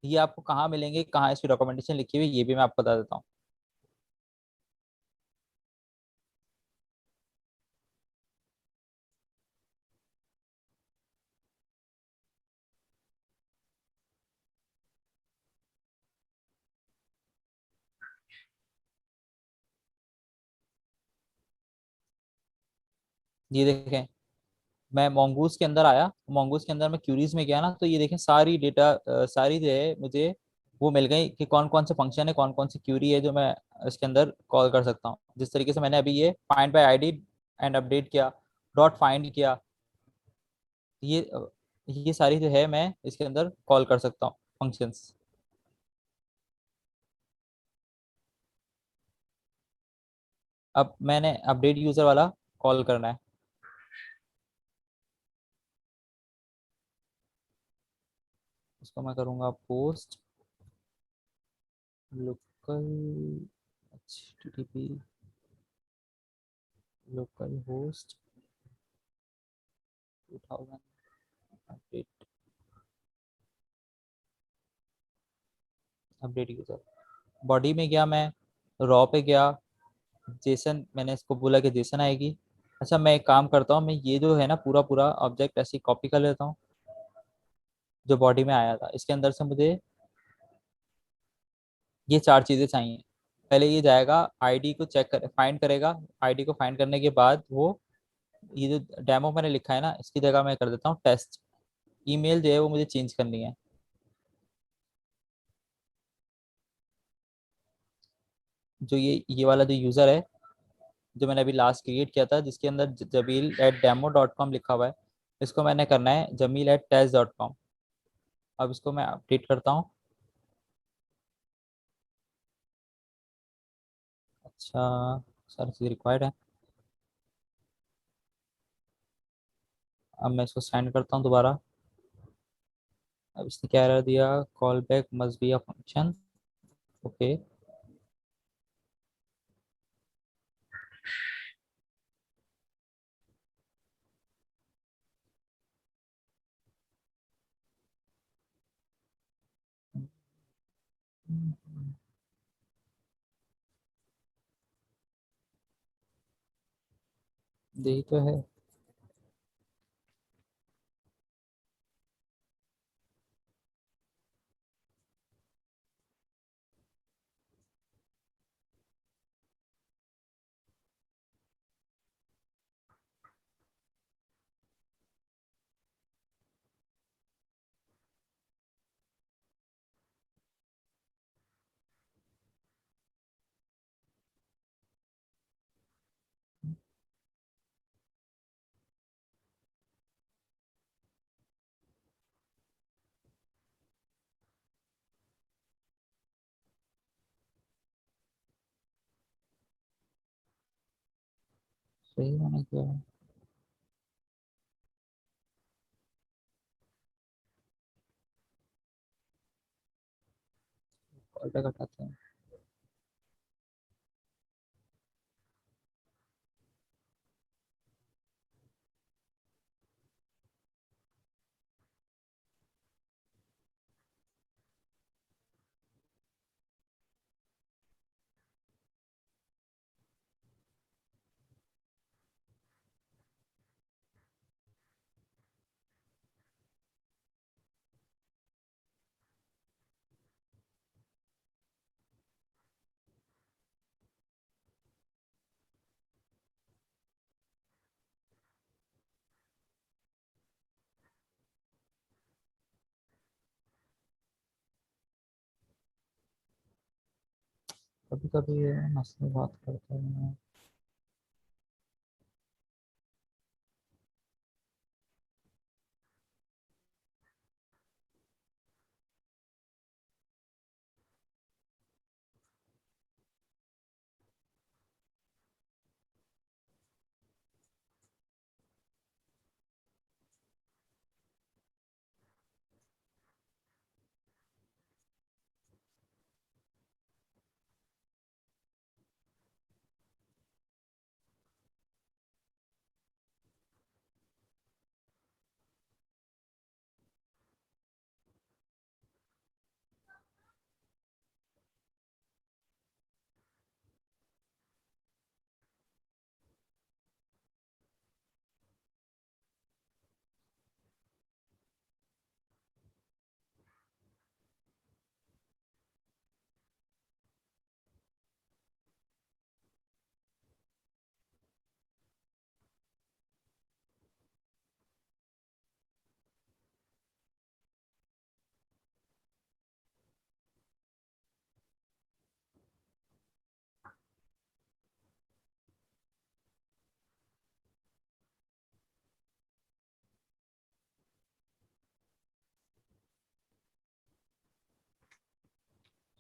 ये आपको कहाँ मिलेंगे, कहाँ इसकी डॉक्यूमेंटेशन लिखी हुई है, ये भी मैं आपको बता देता हूँ। ये देखें, मैं मोंगूस के अंदर आया, मोंगूस के अंदर मैं क्यूरीज में गया ना, तो ये देखें सारी डेटा सारी जो है मुझे वो मिल गई कि कौन कौन से फंक्शन है, कौन कौन सी क्यूरी है जो मैं इसके अंदर कॉल कर सकता हूँ। जिस तरीके से मैंने अभी ये find by ID and update किया, डॉट फाइंड किया, ये सारी जो है मैं इसके अंदर कॉल कर सकता हूँ फंक्शंस। अब मैंने अपडेट यूजर वाला कॉल करना है, उसको मैं करूँगा post local http local host 2000 update update user. Body में गया मैं, रॉ पे गया, जेसन मैंने इसको बोला कि जेसन आएगी। अच्छा मैं एक काम करता हूँ, मैं ये जो है ना पूरा पूरा ऑब्जेक्ट ऐसे कॉपी कर लेता हूँ जो बॉडी में आया था। इसके अंदर से मुझे ये चार चीज़ें चाहिए। पहले ये जाएगा आईडी को चेक कर फाइंड करेगा, आईडी को फाइंड करने के बाद वो ये जो डेमो मैंने लिखा है ना इसकी जगह मैं कर देता हूँ टेस्ट। ईमेल जो है वो मुझे चेंज करनी है। जो ये वाला जो यूज़र है जो मैंने अभी लास्ट क्रिएट किया था जिसके अंदर jamil@demo.com लिखा हुआ है, इसको मैंने करना है jamil@test.com। अब इसको मैं अपडेट करता हूँ। अच्छा सारी चीज़ रिक्वायर्ड है। अब मैं इसको साइन करता हूँ दोबारा। अब इसने क्या एरर दिया, call back must be a function. Okay यही तो है। सही मैंने किया है। ऑर्डर घटाते हैं। कभी कभी ये मसले बात करते हैं।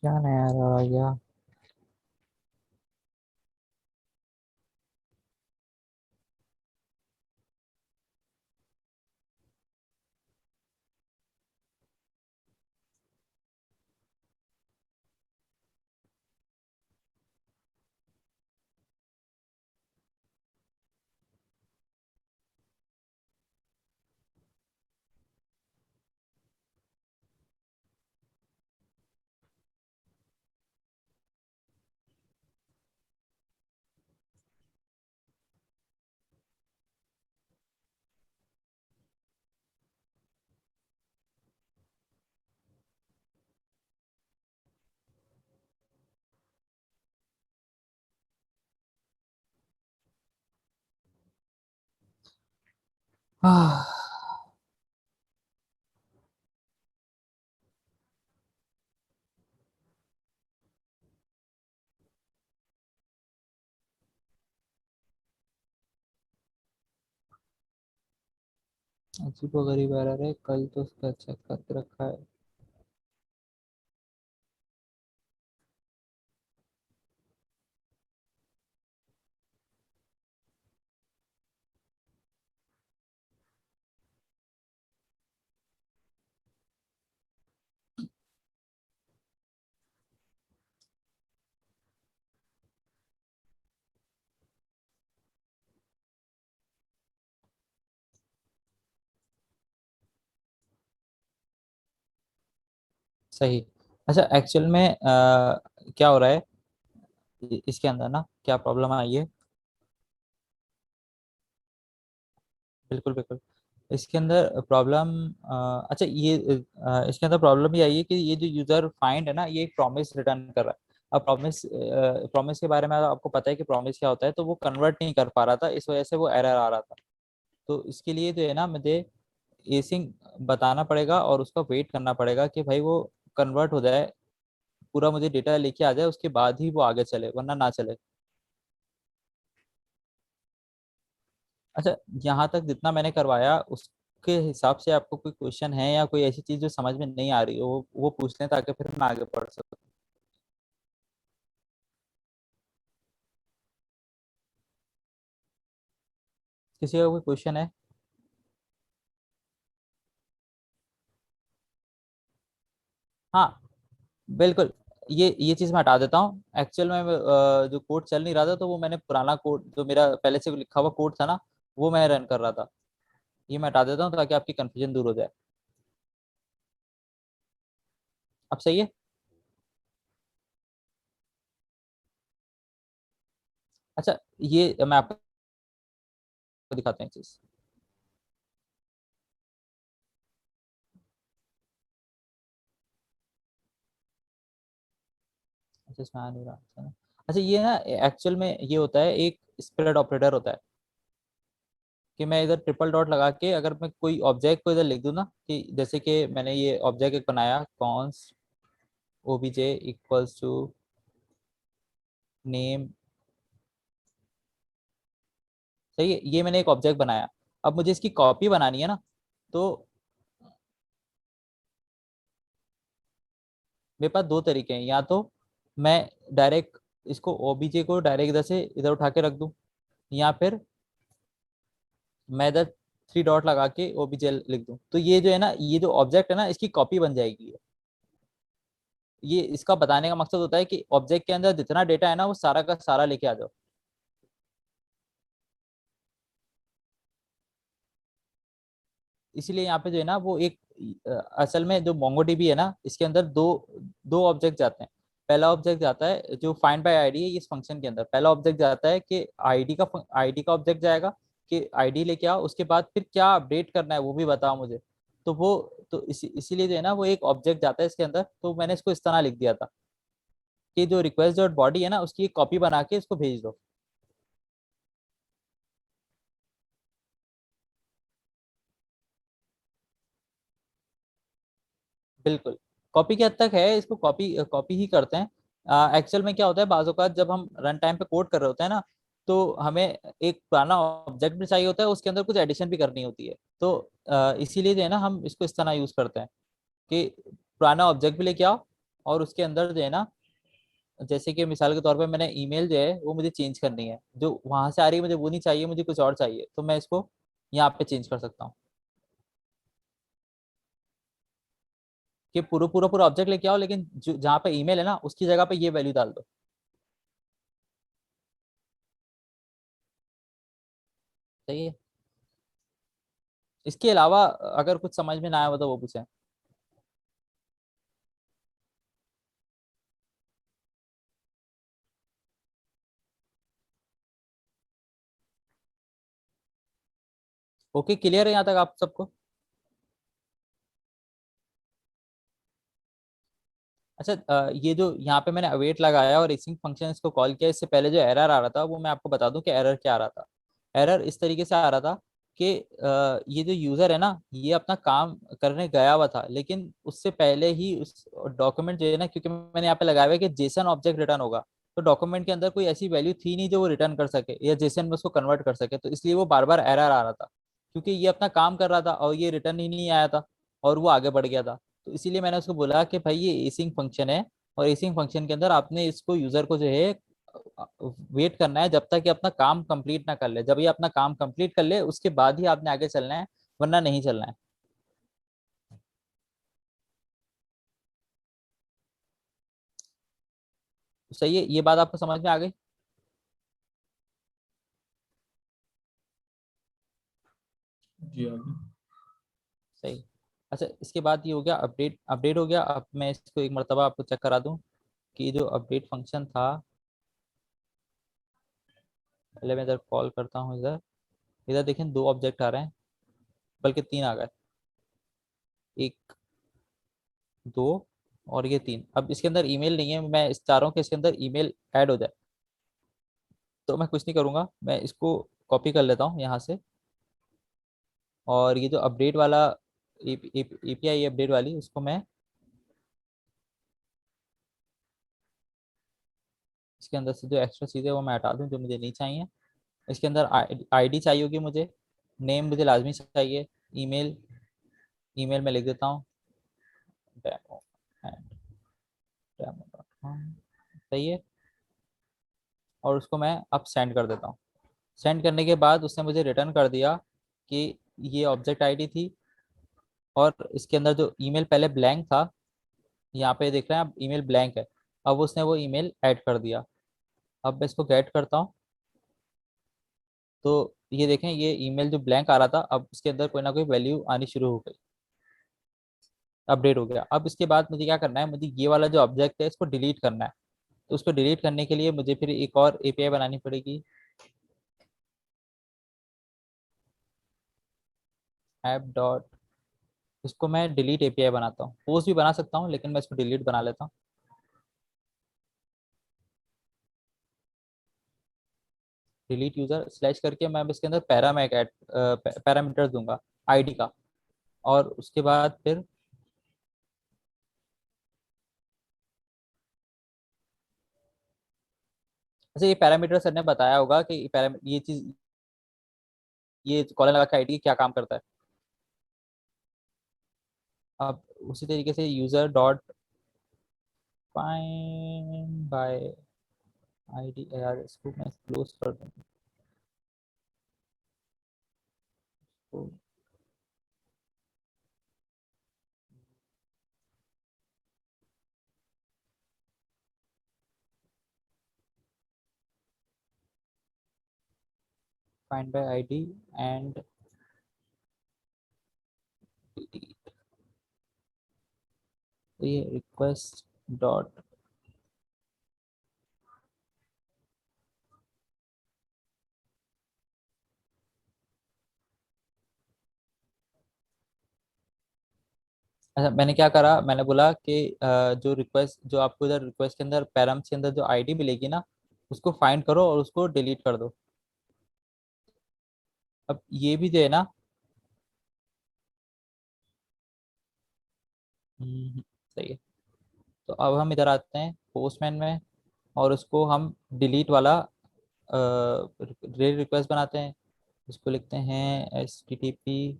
क्या नया आ गया? अजीबो गरीब एरर है, कल तो उसका चेक करके रखा है। सही। अच्छा, एक्चुअल में क्या हो रहा है इसके अंदर ना, क्या प्रॉब्लम आई है? बिल्कुल बिल्कुल। इसके अंदर प्रॉब्लम, अच्छा ये इसके अंदर प्रॉब्लम ये आई है कि ये जो यूजर फाइंड है ना, ये एक प्रॉमिस रिटर्न कर रहा है। अब प्रॉमिस प्रॉमिस के बारे में आपको पता है कि प्रॉमिस क्या होता है, तो वो कन्वर्ट नहीं कर पा रहा था, इस वजह से वो एरर आ रहा था। तो इसके लिए जो है ना, मुझे एसिंग बताना पड़ेगा और उसका वेट करना पड़ेगा कि भाई वो कन्वर्ट हो जाए, पूरा मुझे डेटा लेके आ जाए, उसके बाद ही वो आगे चले, वरना ना चले। अच्छा, यहाँ तक जितना मैंने करवाया उसके हिसाब से आपको कोई क्वेश्चन है या कोई ऐसी चीज जो समझ में नहीं आ रही हो, वो पूछ लें ताकि फिर मैं आगे बढ़ सकूं। किसी का कोई क्वेश्चन है? हाँ, बिल्कुल। ये चीज मैं हटा देता हूँ। एक्चुअल में जो कोड चल नहीं रहा था, तो वो मैंने पुराना कोड जो मेरा पहले से लिखा हुआ कोड था ना, वो मैं रन कर रहा था। ये मैं हटा देता हूँ ताकि आपकी कंफ्यूजन दूर हो जाए। अब सही है। अच्छा, ये मैं आपको दिखाता हूँ एक चीज। अच्छा, इसमें आ नहीं रहा है ना। अच्छा, ये ना एक्चुअल में ये होता है, एक स्प्रेड ऑपरेटर होता है कि मैं इधर ट्रिपल डॉट लगा के अगर मैं कोई ऑब्जेक्ट को इधर लिख दूं ना, कि जैसे कि मैंने ये ऑब्जेक्ट एक बनाया, const OBJ equals to name. सही है, ये मैंने एक ऑब्जेक्ट बनाया। अब मुझे इसकी कॉपी बनानी है ना, तो मेरे पास दो तरीके हैं। या तो मैं डायरेक्ट इसको ओबीजे को डायरेक्ट इधर से इधर उठा के रख दूं, या फिर मैं इधर थ्री डॉट लगा के ओबीजे लिख दूं, तो ये जो है ना, ये जो ऑब्जेक्ट है ना, इसकी कॉपी बन जाएगी। ये इसका बताने का मकसद होता है कि ऑब्जेक्ट के अंदर जितना डेटा है ना, वो सारा का सारा लेके आ जाओ। इसीलिए यहाँ पे जो है ना, वो एक असल में जो मोंगोडीबी है ना, इसके अंदर दो दो ऑब्जेक्ट जाते हैं। पहला ऑब्जेक्ट जाता है जो फाइंड बाय आईडी है, इस फंक्शन के अंदर पहला ऑब्जेक्ट जाता है कि आईडी का ऑब्जेक्ट जाएगा कि आईडी लेके आओ, उसके बाद फिर क्या अपडेट करना है वो भी बताओ मुझे। तो वो तो इसीलिए जो है ना, वो एक ऑब्जेक्ट जाता है इसके अंदर। तो मैंने इसको इस तरह लिख दिया था कि जो रिक्वेस्ट डॉट बॉडी है ना, उसकी एक कॉपी बना के इसको भेज दो। बिल्कुल, कॉपी की हद तक है, इसको कॉपी कॉपी ही करते हैं। एक्चुअल में क्या होता है, बाज़ औक़ात जब हम रन टाइम पे कोड कर रहे होते हैं ना, तो हमें एक पुराना ऑब्जेक्ट भी चाहिए होता है, उसके अंदर कुछ एडिशन भी करनी होती है। तो इसीलिए जो है ना, हम इसको इस तरह यूज़ करते हैं कि पुराना ऑब्जेक्ट भी लेके आओ, और उसके अंदर जो है ना, जैसे कि मिसाल के तौर पे मैंने ईमेल जो है वो मुझे चेंज करनी है, जो वहां से आ रही है मुझे वो नहीं चाहिए, मुझे कुछ और चाहिए, तो मैं इसको यहाँ पे चेंज कर सकता हूँ कि पूरा पूरा पूरा ऑब्जेक्ट लेके आओ, लेकिन जो जहाँ पे ईमेल है ना, उसकी जगह पे ये वैल्यू डाल दो। सही है। इसके अलावा अगर कुछ समझ में ना आया हो तो वो पूछें। ओके, क्लियर है यहाँ तक आप सबको? अच्छा, ये जो यहाँ पे मैंने अवेट लगाया और रेसिंग फंक्शन इसको कॉल किया, इससे पहले जो एरर आ रहा था, वो मैं आपको बता दूं कि एरर क्या आ रहा था। एरर इस तरीके से आ रहा था कि ये जो यूजर है ना, ये अपना काम करने गया हुआ था, लेकिन उससे पहले ही उस डॉक्यूमेंट जो है ना, क्योंकि मैंने यहाँ पे लगाया हुआ है कि जेसन ऑब्जेक्ट रिटर्न होगा, तो डॉक्यूमेंट के अंदर कोई ऐसी वैल्यू थी नहीं जो वो रिटर्न कर सके या जेसन में उसको कन्वर्ट कर सके, तो इसलिए वो बार बार एरर आ रहा था, क्योंकि ये अपना काम कर रहा था और ये रिटर्न ही नहीं आया था, और वो आगे बढ़ गया था। तो इसीलिए मैंने उसको बोला कि भाई ये एसिंग फंक्शन है, और एसिंग फंक्शन के अंदर आपने इसको यूजर को जो है वेट करना है जब तक कि अपना काम कंप्लीट ना कर ले। जब ये अपना काम कंप्लीट कर ले, उसके बाद ही आपने आगे चलना है, वरना नहीं चलना है। तो सही है, ये बात आपको समझ में आ गई?
जी आगे।
सही। अच्छा, इसके बाद ये हो गया, अपडेट अपडेट हो गया। अब मैं इसको एक मरतबा आपको चेक करा दूं कि जो अपडेट फंक्शन था, पहले मैं इधर कॉल करता हूँ। इधर इधर देखें, दो ऑब्जेक्ट आ रहे हैं, बल्कि तीन आ गए, एक, दो, और ये तीन। अब इसके अंदर ईमेल नहीं है, मैं इस चाह रहा हूँ कि इसके अंदर ईमेल ऐड हो जाए। तो मैं कुछ नहीं करूंगा, मैं इसको कॉपी कर लेता हूँ यहाँ से, और ये जो अपडेट वाला एपीआई अपडेट वाली, उसको मैं इसके अंदर से जो एक्स्ट्रा चीज़ें वो मैं हटा दूँ जो मुझे नहीं चाहिए। इसके अंदर आईडी चाहिए होगी मुझे, नेम मुझे लाजमी चाहिए, ईमेल ईमेल में लिख देता हूँ demo@demo.com। सही है, और उसको मैं अब सेंड कर देता हूँ। सेंड करने के बाद उसने मुझे रिटर्न कर दिया कि ये ऑब्जेक्ट आईडी थी, और इसके अंदर जो ईमेल पहले ब्लैंक था, यहाँ पे देख रहे हैं आप ईमेल ब्लैंक है, अब उसने वो ईमेल ऐड कर दिया। अब मैं इसको गेट करता हूँ, तो ये देखें ये ईमेल जो ब्लैंक आ रहा था अब उसके अंदर कोई ना कोई वैल्यू आनी शुरू हो गई, अपडेट हो गया। अब इसके बाद मुझे क्या करना है, मुझे ये वाला जो ऑब्जेक्ट है इसको डिलीट करना है। तो उसको डिलीट करने के लिए मुझे फिर एक और एपीआई बनानी पड़ेगी, ऐप डॉट, इसको मैं डिलीट एपीआई बनाता हूँ। पोस्ट भी बना सकता हूँ लेकिन मैं इसको डिलीट बना लेता हूँ। डिलीट यूजर स्लैश करके मैं अब इसके अंदर पैरामीटर दूंगा आईडी का, और उसके बाद फिर ऐसे ये पैरामीटर सर ने बताया होगा कि ये चीज, ये कॉलम लगा के आईडी क्या काम करता है। अब उसी तरीके से user dot find by ID, यार इसको मैं क्लोज कर दूंगा। फाइंड बाय आईडी एंड ये रिक्वेस्ट डॉट, अच्छा मैंने क्या करा, मैंने बोला कि जो रिक्वेस्ट, जो आपको इधर रिक्वेस्ट के अंदर पैरम्स के अंदर जो आईडी मिलेगी ना, उसको फाइंड करो और उसको डिलीट कर दो। अब ये भी जो है ना, सही है। तो अब हम इधर आते हैं पोस्टमैन में, और उसको हम डिलीट वाला रिक्वेस्ट बनाते हैं। इसको लिखते हैं HTTP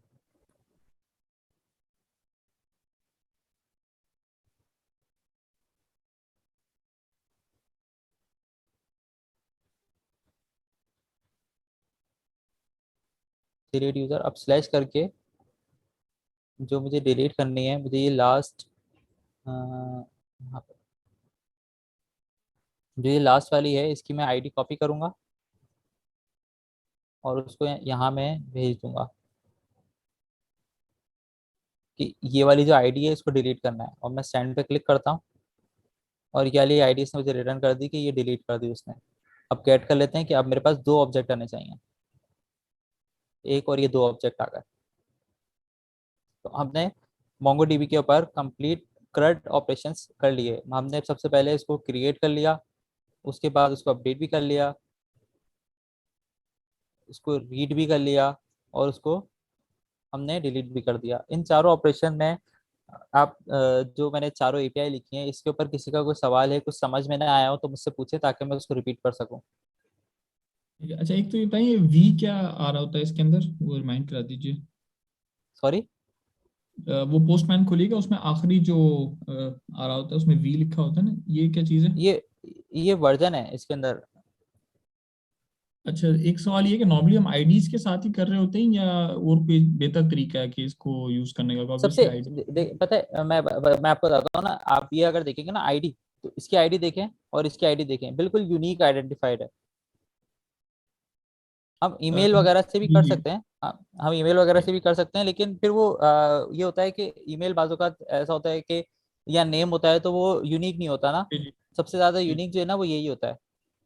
डिलीट यूजर। अब स्लैश करके जो मुझे डिलीट करनी है, मुझे ये लास्ट जो ये लास्ट वाली है इसकी मैं आईडी कॉपी करूंगा और उसको यहाँ मैं भेज दूंगा कि ये वाली जो आईडी है इसको डिलीट करना है, और मैं सेंड पे क्लिक करता हूँ और ये वाली आईडी इसने मुझे रिटर्न कर दी कि ये डिलीट कर दी उसने। अब गेट कर लेते हैं कि अब मेरे पास दो ऑब्जेक्ट आने चाहिए, एक और ये दो ऑब्जेक्ट आ गए। तो हमने MongoDB के ऊपर कंप्लीट CRUD ऑपरेशंस कर लिए। हमने सबसे पहले इसको क्रिएट कर लिया, उसके बाद उसको अपडेट भी कर लिया, उसको रीड भी कर लिया, और उसको हमने डिलीट भी कर दिया। इन चारों ऑपरेशन में आप जो मैंने चारों एपीआई लिखी हैं इसके ऊपर किसी का कोई सवाल है, कुछ समझ में ना आया हो तो मुझसे पूछे ताकि मैं उसको रिपीट कर सकूं।
ठीक है। अच्छा एक तो ये बताइए वी क्या आ रहा होता है इसके अंदर, वो रिमाइंड करा दीजिए।
सॉरी,
वो पोस्टमैन खोलिएगा, उसमें आखिरी जो आ रहा होता है उसमें वी लिखा होता है ना, ये क्या चीज़ है?
ये वर्जन है इसके अंदर।
अच्छा एक सवाल ये कि नॉर्मली हम आईडीज के साथ ही कर रहे होते हैं या और कोई बेहतर तरीका है कि इसको यूज करने का?
सबसे
ऑब्वियसली आईडी।
पता है, मैं आपको बताता हूँ ना, आप ये अगर देखेंगे ना आईडी, तो इसकी आईडी देखें और इसकी आईडी देखें, बिल्कुल यूनिक आइडेंटिफाइड है। हम ईमेल वगैरह से भी
जी
कर
जी
सकते हैं, हम ईमेल वगैरह से भी कर सकते हैं, लेकिन फिर वो ये होता है कि ईमेल बाजू का ऐसा होता है कि या नेम होता है तो वो यूनिक नहीं होता ना।
जी जी
सबसे ज्यादा
जी।
यूनिक जो है ना वो यही होता है।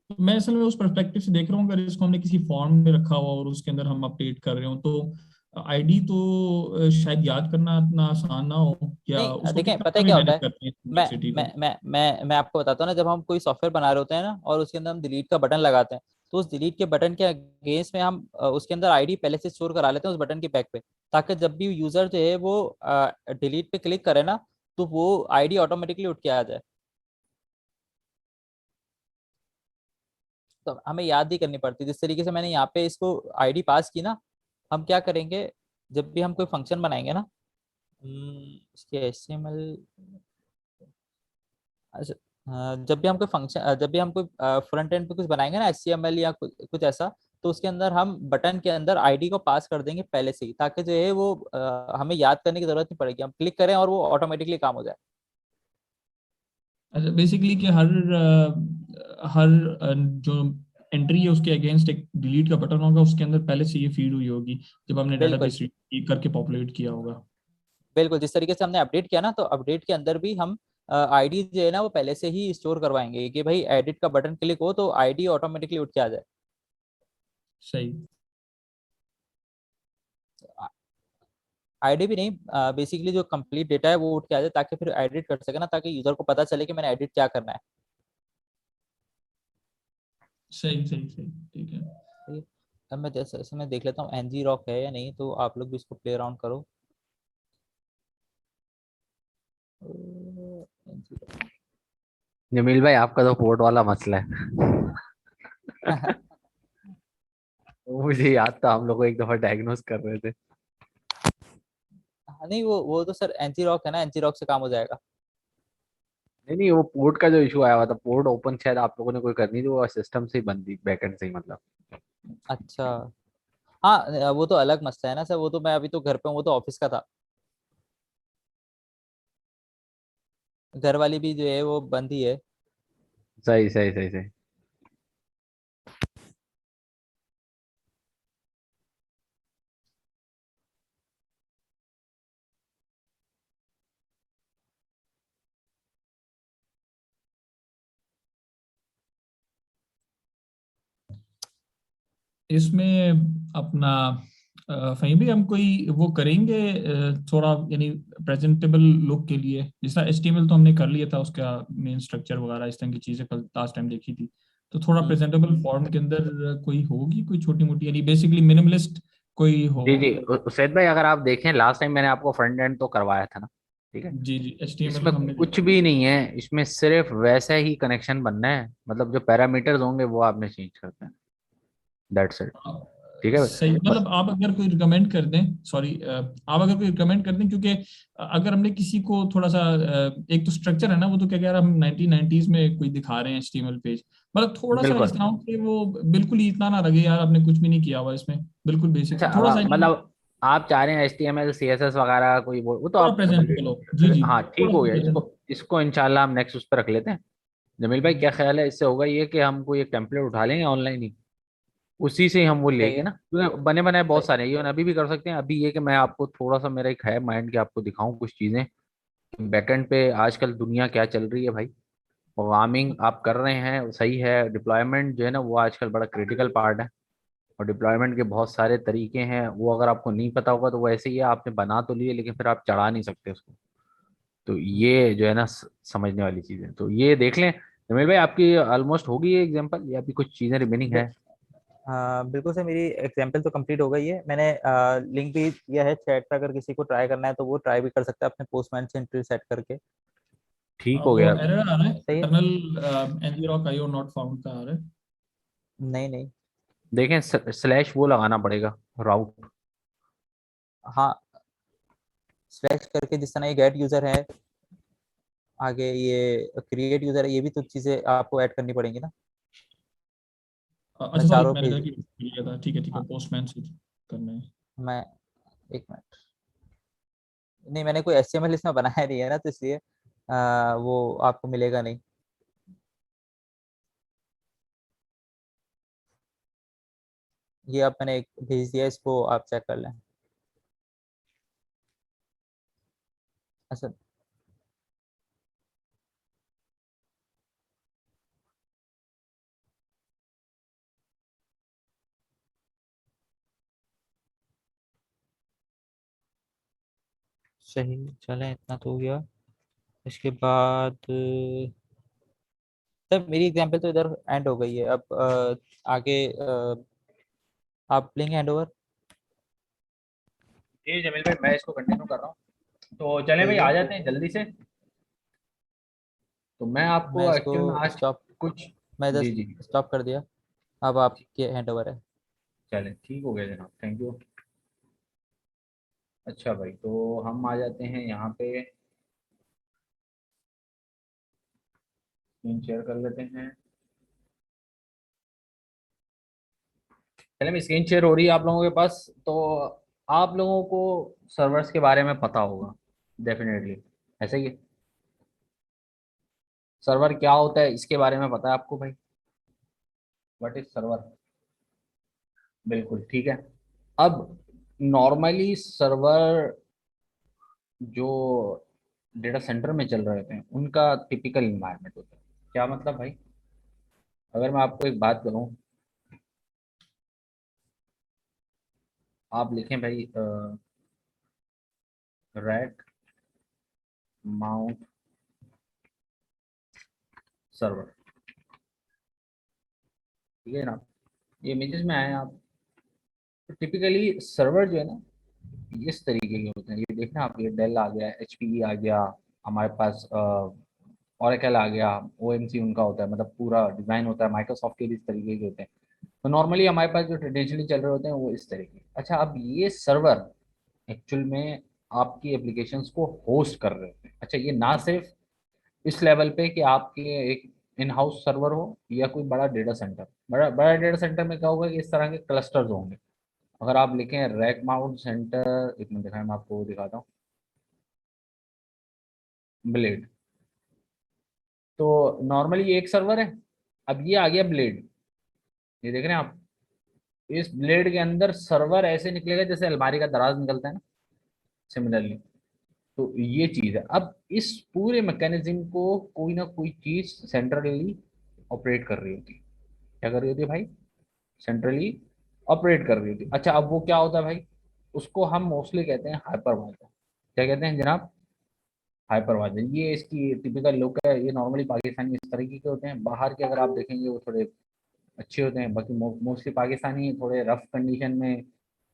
तो मैं असल में उस पर्सपेक्टिव से देख रहा हूँ, अगर इसको हमने किसी फॉर्म में रखा हुआ और उसके अंदर हम अपडेट कर रहे हो तो आईडी तो शायद याद करना इतना आसान ना हो, या
नहीं
उसको किस
देखें,
तरह
पता
से
है
हमें
क्या होता
मैनेज
है,
करते हैं
मैं
कॉम्प्लेक्सिटी को?
मैं आपको बताता हूँ ना, जब हम कोई सॉफ्टवेयर बना रहे होते हैं ना और उसके अंदर हम डिलीट का बटन लगाते हैं, तो उस डिलीट के बटन के अगेंस्ट में हम उसके अंदर आईडी पहले से स्टोर करा लेते हैं उस बटन के बैक पे, ताकि जब भी यूजर जो है वो डिलीट पे क्लिक करे ना, तो वो आईडी ऑटोमेटिकली उठ के आ जाए। तो हमें याद ही करनी पड़ती है। जिस तरीके से मैंने यहाँ पे इसको आईडी पास की ना, हम क्या करेंगे, जब भी हम कोई फंक्शन बनाएंगे ना, इसके HTML, अच्छा, जब भी हम कोई फंक्शन, जब भी हम कोई फ्रंट एंड पे कुछ बनाएंगे ना HTML या कुछ ऐसा, तो उसके अंदर हम बटन के अंदर आईडी को पास कर देंगे पहले से ही, ताकि जो है वो हमें याद करने की जरूरत नहीं पड़ेगी, हम क्लिक करें और वो ऑटोमेटिकली काम हो जाए।
अच्छा, बेसिकली कि हर जो एंट्री है उसके अगेंस्ट एक डिलीट का बटन होगा, उसके अंदर पहले से ये फीड हुई होगी जब हमने
बिल्कुल
डेटाबेस करके पॉपुलेट किया होगा।
बिल्कुल, जिस तरीके से हमने अपडेट किया ना, तो अपडेट के अंदर भी हम आईडी जो है ना वो पहले से ही स्टोर करवाएंगे कि भाई एडिट का बटन क्लिक हो तो आईडी ऑटोमेटिकली उठ के आ जाए।
सही।
आईडी भी नहीं, बेसिकली जो कंप्लीट डेटा है वो उठ के आ जाए, ताकि फिर एडिट कर सके ना, ताकि यूजर को पता चले कि मैंने एडिट क्या करना है।
सही सही सही, ठीक है।
ठीक है। अब मैं जैसे जैसे मैं देख लेता हूँ एनजी रॉक है या नहीं, तो आप लोग भी इसको प्ले अराउंड करो। NG
जमील भाई आपका तो पोर्ट वाला मसला है।
Rock।
मुझे याद था, हम लोग को एक दफा डायग्नोस कर रहे थे।
हाँ, नहीं वो तो सर एनजी रॉक है ना, एनजी रॉक से काम हो जाएगा।
नहीं नहीं, वो पोर्ट का जो इशू आया हुआ था, पोर्ट ओपन शायद आप लोगों ने कोई करनी थी, वो सिस्टम से ही बंद थी, बैकएंड से ही मतलब।
अच्छा। हाँ, वो तो अलग मसला है ना सर, वो तो मैं अभी तो घर पे हूँ, वो तो ऑफिस का था। घर वाली भी जो है वो बंद ही है।
सही सही सही सही।
इसमें अपना फहीम भी हम कोई वो करेंगे थोड़ा, यानी प्रेजेंटेबल लुक के लिए, जिस तरह HTML तो हमने कर लिया था, उसका मेन स्ट्रक्चर वगैरह इस तरह की चीजें कल लास्ट टाइम देखी थी, तो थोड़ा
हम्म।
प्रेजेंटेबल फॉर्म के अंदर कोई होगी कोई छोटी मोटी, यानी बेसिकली मिनिमलिस्ट कोई हो।
जी जी, उसैद भाई अगर आप देखें लास्ट टाइम मैंने आपको फ्रंट एंड तो करवाया था ना, ठीक है।
जी जी, HTML
इसमें
हमने
कुछ
देखा।
भी नहीं है, इसमें सिर्फ वैसा ही कनेक्शन बनना है, मतलब जो पैरामीटर्स होंगे वो आपने चेंज करते हैं, दैट्स इट। ठीक है
सही,
भाई।
मतलब आप अगर कोई रिकमेंड कर दें, सॉरी, आप अगर कोई रिकमेंड कर दें, क्योंकि अगर हमने किसी को थोड़ा सा एक तो स्ट्रक्चर है ना, वो तो क्या कह रहा है, हम 1990s में कोई दिखा रहे हैं HTML पेज, मतलब थोड़ा सा इस
बिल्कुल।
तरह हो कि वो बिल्कुल ही इतना ना लगे यार आपने कुछ भी नहीं किया हुआ इसमें, बिल्कुल बेसिक
अच्छा,
सा थोड़ा सा
मतलब आप चाह रहे हैं HTML CSS वगैरह कोई वो तो
थोड़ा
आप,
प्रेजेंटेबल हो। जी जी,
हाँ ठीक
थोड़ा
हो
सा
गया,
प्रेजेंट।
इसको इसको इंशाल्लाह हम नेक्स्ट उस पर रख लेते हैं। जमील भाई क्या ख्याल है, इससे होगा ये कि हम कोई एक टेम्पलेट उठा लेंगे ऑनलाइन ही, उसी से ही हम वो
सही
लेके
है।
ना, क्योंकि बने बनाए बहुत
सही।
सारे हैं, ये अभी भी कर सकते हैं। अभी ये कि मैं आपको थोड़ा सा, मेरा एक है माइंड कि आपको दिखाऊं कुछ चीजें, बैकएंड पे आजकल दुनिया क्या चल रही है भाई। प्रोग्रामिंग आप कर रहे हैं सही है, डिप्लॉयमेंट जो है ना वो आजकल बड़ा क्रिटिकल पार्ट है, और डिप्लॉयमेंट के बहुत सारे तरीके हैं, वो अगर आपको नहीं पता होगा तो वो ऐसे ही है, आपने बना तो लिए लेकिन फिर आप चढ़ा नहीं सकते उसको। तो ये जो है ना समझने वाली चीज़ है, तो ये देख लें। जमील भाई आपकी ऑलमोस्ट होगी ये एग्जांपल, या अभी कुछ चीज़ें रिमेनिंग है?
हाँ बिल्कुल सर, मेरी एग्जांपल तो कंप्लीट हो गई है। मैंने लिंक भी दिया है चैट पे, अगर किसी को ट्राई करना है तो वो ट्राई भी कर सकता है अपने पोस्टमैन से इंटरव्यू सेट करके।
ठीक हो
वो
गया।
एरर आ रहा है,
सही है।
Kernel ngrok io not found का आ रहा है।
नहीं नहीं।
देखें स्लैश वो लगाना पड़ेगा, राउट।
हाँ, स्लैश करके जिस तरह ये गेट यूजर है, आगे ये क्रिएट यूजर है, ये भी तो चीजें आपको ऐड करनी पड़ेंगी ना। मैं
अच्छा सॉरी,
चारों
मैंने कहा
भेज।
कि भूल गया था, ठीक है,
हाँ,
पोस्टमैन से करना है।
मैं एक मिनट। नहीं, मैंने कोई HTML इसमें बनाया नहीं है ना, तो इसलिए वो आपको मिलेगा नहीं। ये अब मैंने एक भेज दिया, इसको आप चेक कर लें। अच्छा। सही, चलें, इतना तो हो गया। इसके बाद सर मेरी एग्जांपल तो इधर एंड हो गई है। अब आगे आप लेंगे हैंड ओवर।
जी जमील भाई मैं इसको कंटिन्यू कर रहा हूँ, तो चले भाई
सही है।
आ जाते हैं जल्दी से। तो मैं
मैं
आपको
इसको
एक्चुअल में आज
स्टॉप
कुछ,
मैं
जी
जस्ट
जी,
स्टॉप कर दिया। अब आपके हैंड ओवर है।
चलें ठीक हो गया जनाब, थैंक यू। अच्छा भाई, तो हम आ जाते हैं यहाँ पे, स्क्रीन शेयर कर लेते हैं। चलें, मैं स्क्रीन शेयर हो रही है आप लोगों के पास, तो आप लोगों को सर्वर्स के बारे में पता होगा डेफिनेटली, ऐसे ही है। सर्वर क्या होता है इसके बारे में पता है आपको भाई? What is server? बिल्कुल ठीक है। अब नॉर्मली सर्वर जो डेटा सेंटर में चल रहे होते हैं उनका टिपिकल इन्वायरमेंट होता है। क्या मतलब भाई? अगर मैं आपको एक बात करूं, आप लिखें भाई रैक माउंट सर्वर, ठीक है ना? ये इमेजेस में आए आप। टिपिकली सर्वर जो है ना इस तरीके के होते हैं। ये देखना आप, ये डेल आ गया, एचपी आ गया, हमारे पास ओरेकल आ गया, ओएमसी उनका होता है, मतलब पूरा डिजाइन होता है। माइक्रोसॉफ्ट के भी इस तरीके के होते हैं। तो नॉर्मली हमारे पास जो ट्रेडिशनली चल रहे होते हैं वो इस तरीके। अच्छा, अब ये सर्वर एक्चुअल में आपकी एप्लीकेशंस को होस्ट कर रहे होते हैं। अच्छा, ये ना सिर्फ इस लेवल पे कि आपके एक इन हाउस सर्वर हो या कोई बड़ा डेटा सेंटर। बड़ा बड़ा डेटा सेंटर में क्या होगा कि इस तरह के क्लस्टर्स होंगे। अगर आप लिखें रैक माउंट सेंटर, एक मिनट दिखाएं, मैं आपको वो दिखाता हूँ, ब्लेड। तो नॉर्मली एक सर्वर है, अब ये आ गया ब्लेड। ये देख रहे हैं आप, इस ब्लेड के अंदर सर्वर ऐसे निकलेगा जैसे अलमारी का दराज निकलता है ना, सिमिलरली। तो ये चीज है। अब इस पूरे मैकेनिज्म को कोई ना कोई चीज सेंट्रली ऑपरेट कर रही होती है। क्या कर रही होती है भाई? सेंट्रली ऑपरेट कर रही होती है। अच्छा, अब वो क्या होता है भाई? उसको हम मोस्टली कहते हैं हाइपरवाइजर। क्या कहते हैं जनाब? हाइपरवाइजर। ये इसकी टिपिकल लुक है। ये नॉर्मली पाकिस्तानी इस तरीके के होते हैं। बाहर के अगर आप देखेंगे वो थोड़े अच्छे होते हैं। बाकी मोस्टली पाकिस्तानी थोड़े रफ कंडीशन में,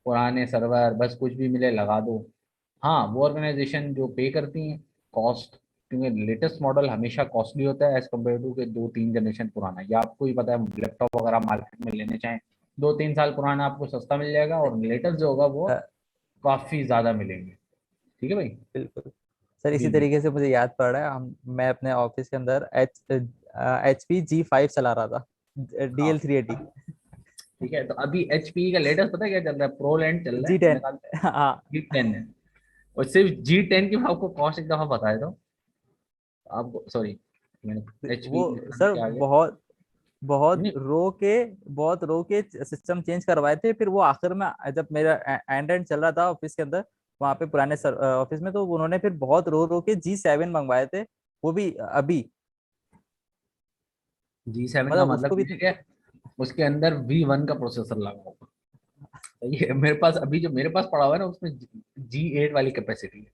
पुराने सर्वर, बस कुछ भी मिले लगा दो। हाँ, वो ऑर्गेनाइजेशन जो पे करती हैं कॉस्ट, क्योंकि लेटेस्ट मॉडल हमेशा कॉस्टली होता है एज कम्पेयर टू के 2-3 जनरेशन पुराना। ये आपको ही पता है, लैपटॉप वगैरह मार्केट में लेने चाहें 2-3 साल पुराना आपको सस्ता मिल जाएगा, और लेटेस्ट जो होगा वो
अ,
काफ़ी ज़्यादा मिलेंगे। ठीक है भाई?
बिल्कुल सर,
जी
इसी
जी।
तरीके से मुझे याद पड़ रहा है, मैं अपने ऑफिस के अंदर HP G5 चला रहा था,
हाँ
DL380
ठीक है। तो अभी एचपी का लेटेस्ट पता है क्या चल रहा है? प्रो लैंड चल रहा है मेरे
G10।
ख्याल
हाँ,
G10 है। और सिर्फ G10 की मैं आपको कॉस्ट एक दफा बता देता हूँ आपको। सॉरी, मैंने एचपी
वो
की लिस्ट
सर
के आगे
बहुत बहुत
नहीं।
रो के सिस्टम चेंज करवाए थे। फिर वो आखिर में जब मेरा एंड एंड चल रहा था ऑफिस के अंदर, वहां पे पुराने ऑफिस में, तो उन्होंने फिर बहुत रो के G7 मंगवाए थे, वो भी अभी।
G7 का
मतलब
मतलब
उसको भी
ये है कि उसके अंदर V1 का प्रोसेसर लगा होगा। ये मेरे पास अभी जो मेरे पास पड़ा हुआ है ना उसमें G8 वाली कैपेसिटी है।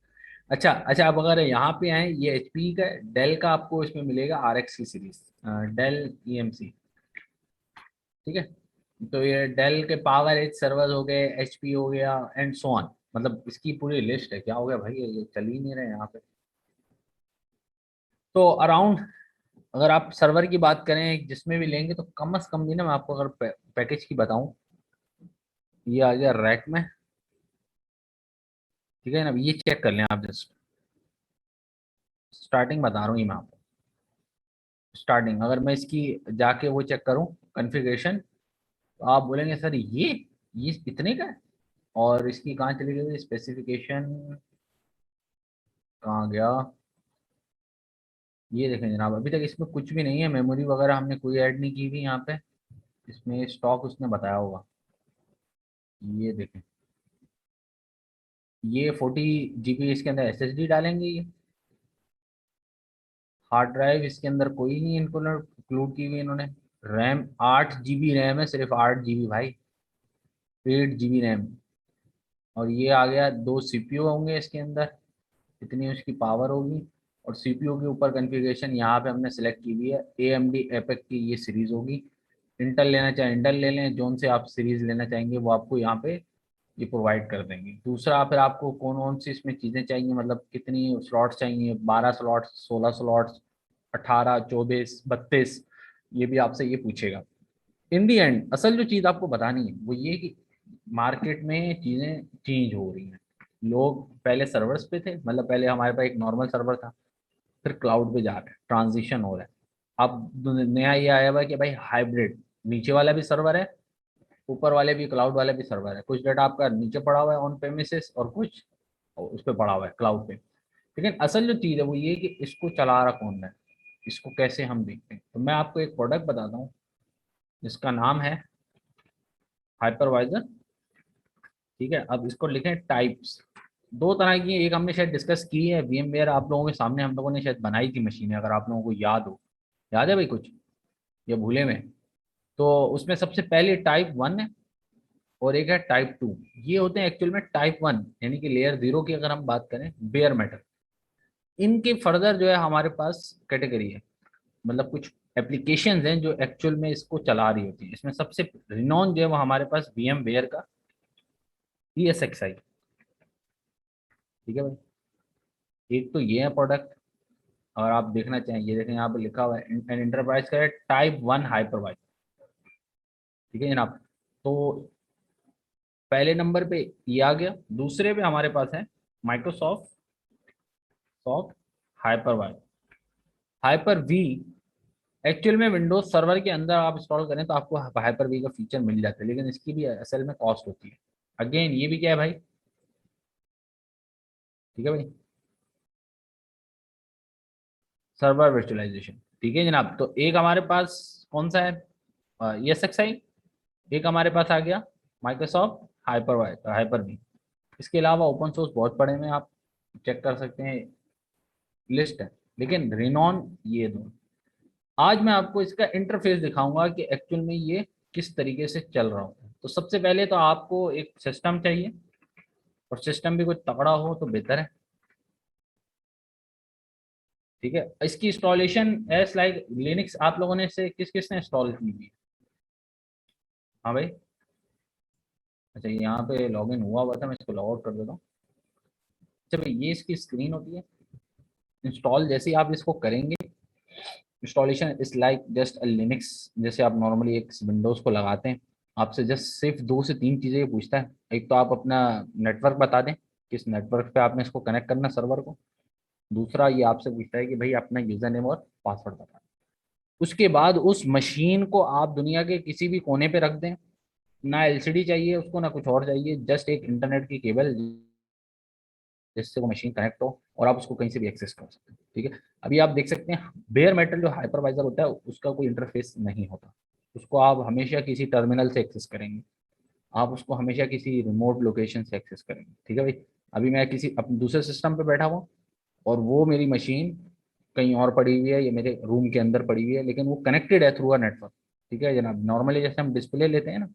अच्छा अच्छा, अब अगर यहाँ पे आए, ये एचपी का, डेल का आपको इसमें मिलेगा RX की सीरीज, डेल EMC। ठीक है? तो ये डेल के पावर एज सर्वर हो गए, एचपी हो गया, एंड सो ऑन। मतलब इसकी पूरी लिस्ट है। क्या हो गया भाई, ये चल ही नहीं रहे यहाँ पे। तो अराउंड, अगर आप सर्वर की बात करें जिसमें भी लेंगे, तो कम से कम भी ना, मैं आपको अगर पैकेज की बताऊं, ये आ गया रैक में। ठीक है ना? ये चेक कर लें आप, जस्ट स्टार्टिंग बता रहा हूँ ये मैं आपको। स्टार्टिंग अगर मैं इसकी जाके वो चेक करूं कॉन्फ़िगरेशन, तो आप बोलेंगे सर ये इतने का है। और इसकी कहाँ चली गई स्पेसिफिकेशन, कहाँ गया? ये देखें जनाब, अभी तक इसमें कुछ भी नहीं है। मेमोरी वगैरह हमने कोई ऐड नहीं की हुई यहाँ पे। इसमें स्टॉक उसने बताया होगा। ये देखें, ये 40 GB इसके अंदर SSD डालेंगे ये। हार्ड ड्राइव इसके अंदर कोई नहीं इनको इंक्लूड की हुई इन्होंने। रैम 8 GB रैम है, सिर्फ 8 GB भाई, 8 GB रैम। और ये आ गया, 2 CPU होंगे इसके अंदर, इतनी उसकी पावर होगी। और CPU के ऊपर कॉन्फ़िगरेशन यहाँ पे हमने सेलेक्ट की हुई है, AMD एपेक की ये सीरीज होगी। इंटेल लेना चाहे इंटेल ले लें, जोन से आप सीरीज लेना चाहेंगे वो आपको यहाँ पे ये प्रोवाइड कर देंगे। दूसरा, फिर आपको कौन कौन सी इसमें चीज़ें चाहिए, मतलब कितनी स्लॉट्स चाहिए, 12 स्लॉट्स, 16 स्लॉट्स, 18, 24, 32, ये भी आपसे ये पूछेगा। इन दी एंड असल जो चीज़ आपको बतानी है वो ये कि मार्केट में चीज़ें चेंज हो रही हैं। लोग पहले सर्वर्स पे थे, मतलब पहले हमारे पास एक नॉर्मल सर्वर था, फिर क्लाउड पे जा रहे हैं, ट्रांजिशन हो रहा है। अब नया ये आया हुआ है कि भाई हाइब्रिड, नीचे वाला भी सर्वर है, ऊपर वाले भी, क्लाउड वाले भी सर्वर है। कुछ डाटा आपका नीचे पड़ा हुआ है ऑन प्रेमिसेस, और कुछ उस पर पड़ा हुआ है क्लाउड पे। लेकिन असल जो चीज़ है वो ये कि इसको चला रहा कौन है। इसको कैसे हम देखते हैं। तो मैं आपको एक प्रोडक्ट बताता हूँ जिसका नाम है हाइपरवाइजर। ठीक है, अब इसको लिखें टाइप्स। दो तरह की है, एक हमने शायद डिस्कस की है, VMware आप लोगों के सामने हम लोगों ने शायद बनाई थी मशीनें, अगर आप लोगों को याद हो। याद है भाई कुछ या भूले में? तो उसमें सबसे पहले टाइप 1 है और एक है टाइप 2। ये होते हैं एक्चुअल में टाइप 1 यानी कि लेयर 0 की अगर हम बात करें बेयर मेटल। इनके फर्दर जो है हमारे पास कैटेगरी है, मतलब कुछ एप्लीकेशंस हैं जो एक्चुअल में इसको चला रही होती है। इसमें सबसे रिनोन जो है वो हमारे पास VMware का ESXi। ठीक है भाई, एक तो ये है प्रोडक्ट। और आप देखना चाहें, ये देखें यहाँ पे लिखा हुआ है एंटरप्राइज का टाइप 1 हाइपरवाइजर। ठीक है जनाब, तो पहले नंबर पे ये आ गया। दूसरे पे हमारे पास है Microsoft soft hypervisor Hyper V. Actual में विंडोज सर्वर के अंदर आप इंस्टॉल करें तो आपको हाइपर वी का फीचर मिल जाता है, लेकिन इसकी भी असल में कॉस्ट होती है। अगेन ये भी क्या है भाई? ठीक है भाई, सर्वर वर्चुअलाइजेशन। ठीक है जनाब, तो एक हमारे पास कौन सा है? ESXi। एक हमारे पास आ गया माइक्रोसॉफ्ट हाइपर वी। इसके अलावा ओपन सोर्स बहुत पड़े हैं, आप चेक कर सकते हैं, लिस्ट है। लेकिन रिनॉन ये दो। आज मैं आपको इसका इंटरफेस दिखाऊंगा कि एक्चुअल में ये किस तरीके से चल रहा होता है। तो सबसे पहले तो आपको एक सिस्टम चाहिए, और सिस्टम भी कुछ तगड़ा हो तो बेहतर है। ठीक है, इसकी इंस्टॉलेशन एज लाइक लिनक्स आप लोगों ने से किस किस ने इंस्टॉल की हुई है? हाँ भाई, अच्छा यहाँ पे लॉगिन हुआ था, मैं इसको लॉग आउट कर देता हूँ। अच्छा भाई, ये इसकी स्क्रीन होती है। इंस्टॉल जैसे ही आप इसको करेंगे, installation is like just a Linux. जैसे आप नॉर्मली एक विंडोज को लगाते हैं, आपसे जस्ट सिर्फ 2 से 3 चीज़ें ये पूछता है। एक तो आप अपना नेटवर्क बता दें, किस नेटवर्क पे आपने इसको कनेक्ट करना सर्वर को। दूसरा ये आपसे पूछता है कि भाई अपना यूजर नेम और पासवर्ड बता दें। उसके बाद उस मशीन को आप दुनिया के किसी भी कोने पे रख दें, ना LCD चाहिए उसको, ना कुछ और चाहिए, जस्ट एक इंटरनेट की केबल जिससे वो मशीन कनेक्ट हो और आप उसको कहीं से भी एक्सेस कर सकते हैं। ठीक है, अभी आप देख सकते हैं बेयर मेटल जो हाइपरवाइजर होता है उसका कोई इंटरफेस नहीं होता। उसको आप हमेशा किसी टर्मिनल से एक्सेस करेंगे, आप उसको हमेशा किसी रिमोट लोकेशन से एक्सेस करेंगे। ठीक है भाई, अभी मैं किसी अपने दूसरे सिस्टम पे बैठा हुआ और वो मेरी मशीन कहीं और पड़ी हुई है, ये मेरे रूम के अंदर पड़ी हुई है, लेकिन वो कनेक्टेड है थ्रू अ नेटवर्क। ठीक है जनाब, नॉर्मली जैसे हम डिस्प्ले लेते हैं ना,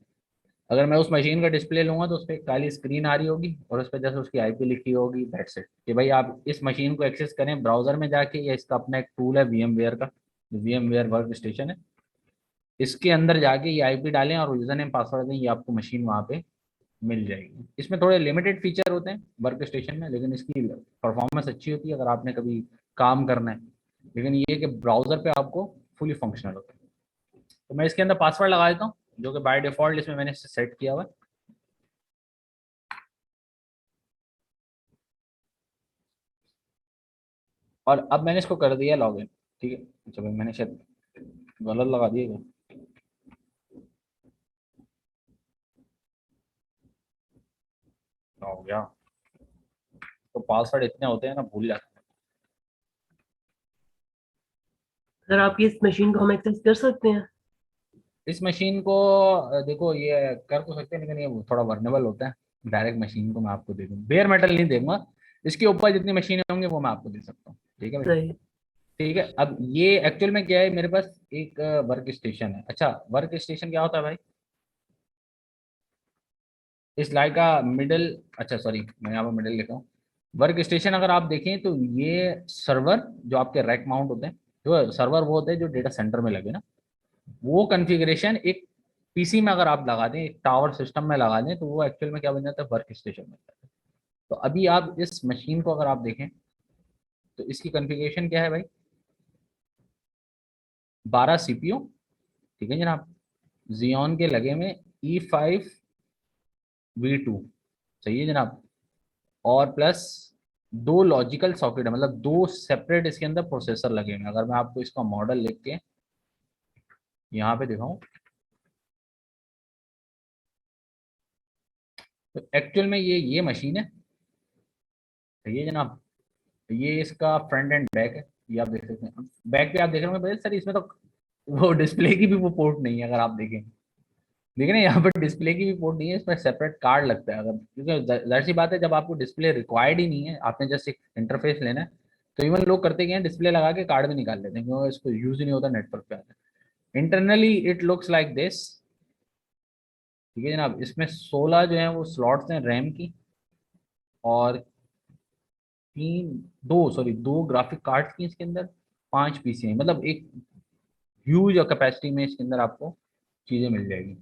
अगर मैं उस मशीन का डिस्प्ले लूंगा तो उस पर काली स्क्रीन आ रही होगी और उस पर जैसे उसकी IP लिखी होगी, दैट्स इट, कि भाई आप इस मशीन को एक्सेस करें ब्राउजर में जाके, या इसका अपना एक टूल है VMware का, VMware वर्क स्टेशन है, इसके अंदर जाके ये IP डालें और यूजर नेम पासवर्ड दें, ये आपको मशीन वहाँ पे मिल जाएगी। इसमें थोड़े लिमिटेड फीचर होते हैं वर्क स्टेशन में, लेकिन इसकी परफॉर्मेंस अच्छी होती है अगर आपने कभी काम करना है। लेकिन ये कि ब्राउजर पे आपको फुली फंक्शनल होता है। तो मैं इसके अंदर पासवर्ड लगा देता हूँ, जो कि बाय डिफॉल्ट इसमें मैंने सेट किया हुआ है। और अब मैंने इसको कर दिया लॉगिन। ठीक है, अच्छा भाई मैंने शायद गलत लगा दिया क्या? हो गया, तो पासवर्ड इतने होते हैं ना, भूल जाते हैं।
सर आप इस मशीन को हम एक्सेस कर सकते हैं?
इस मशीन को देखो ये कर तो सकते हैं, लेकिन ये थोड़ा वर्नेबल होता है। डायरेक्ट मशीन को मैं आपको दे दूँ, बेयर मेटल नहीं दूंगा, इसके ऊपर जितनी मशीनें होंगी वो मैं आपको दे सकता हूँ। ठीक है भाई,
सही।
ठीक है। अब ये एक्चुअल में क्या है, मेरे पास एक वर्क स्टेशन है। अच्छा, वर्क स्टेशन क्या होता है भाई? इस लाइक का मिडिल, अच्छा सॉरी मैं यहाँ पर मिडिल लिखा हूँ। वर्क स्टेशन अगर आप देखें तो ये सर्वर जो आपके रैक माउंट होते हैं, जो सर्वर वो होते हैं जो डेटा सेंटर में लगे ना, वो कॉन्फ़िगरेशन एक PC में अगर आप लगा दें, एक टावर सिस्टम में लगा दें, तो वो एक्चुअल में क्या बन जाता है, वर्क स्टेशन बन जाता है। तो अभी आप इस मशीन को अगर आप देखें तो इसकी कॉन्फ़िगरेशन क्या है भाई? 12 CPU। ठीक है जनाब, जियोन के लगे में E5v2, सही है जनाब। और प्लस 2 लॉजिकल सॉकेट है, मतलब 2 सेपरेट इसके अंदर प्रोसेसर लगे हैं। अगर मैं आपको इसका मॉडल लिख के यहाँ पे दिखाऊं तो एक्चुअल में ये मशीन है, सही है जनाब। ये इसका फ्रंट एंड बैक है। ये आप देख सकते हैं। बैक पे आप देख रहे होंगे सर, इसमें तो वो डिस्प्ले की भी वो पोर्ट नहीं है। अगर आप देखें, देखिए ना, यहाँ पर डिस्प्ले की भी पोर्ट नहीं है, इसमें सेपरेट कार्ड लगता है। अगर, क्योंकि जाहिर सी बात है, जब आपको डिस्प्ले रिक्वायर्ड ही नहीं है, आपने जस्ट एक इंटरफेस लेना है, तो इवन लोग करते क्या है, डिस्प्ले लगा के कार्ड भी निकाल लेते हैं, क्योंकि इसको यूज ही नहीं होता, नेटवर्क पे आता है। Internally it looks like this. ठीक है जनाब, इसमें 16 जो है वो स्लॉट्स हैं रैम की, और दो ग्राफिक कार्ड्स की इसके अंदर, 5 पीसी हैं। मतलब एक ह्यूज कैपेसिटी में इसके अंदर आपको चीजें मिल जाएगी।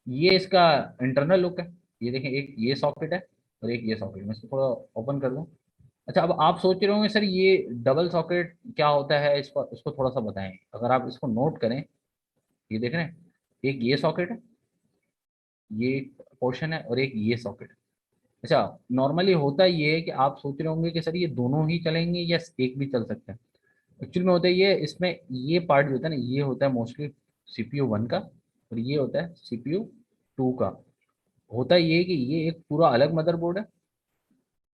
ये इसका इंटरनल लुक है। ये देखें, एक ये सॉकेट है और एक ये सॉकेट। मैं इसको थोड़ा ओपन कर दूं। अच्छा, अब आप सोच रहे होंगे सर ये डबल सॉकेट क्या होता है, इसको इसको थोड़ा सा बताएं। अगर आप इसको नोट करें, ये देख रहे हैं, एक ये सॉकेट है, ये पोर्शन है, और एक ये सॉकेट है। अच्छा, नॉर्मली होता ये है कि आप सोच रहे होंगे कि सर ये दोनों ही चलेंगे या एक भी चल सकता है। एक्चुअली में होता है ये, इसमें ये पार्ट जो होता है ना, ये होता है मोस्टली सीपीयू 1 का, और ये होता है सीपीयू 2 का। होता ये कि ये एक पूरा अलग मदरबोर्ड है,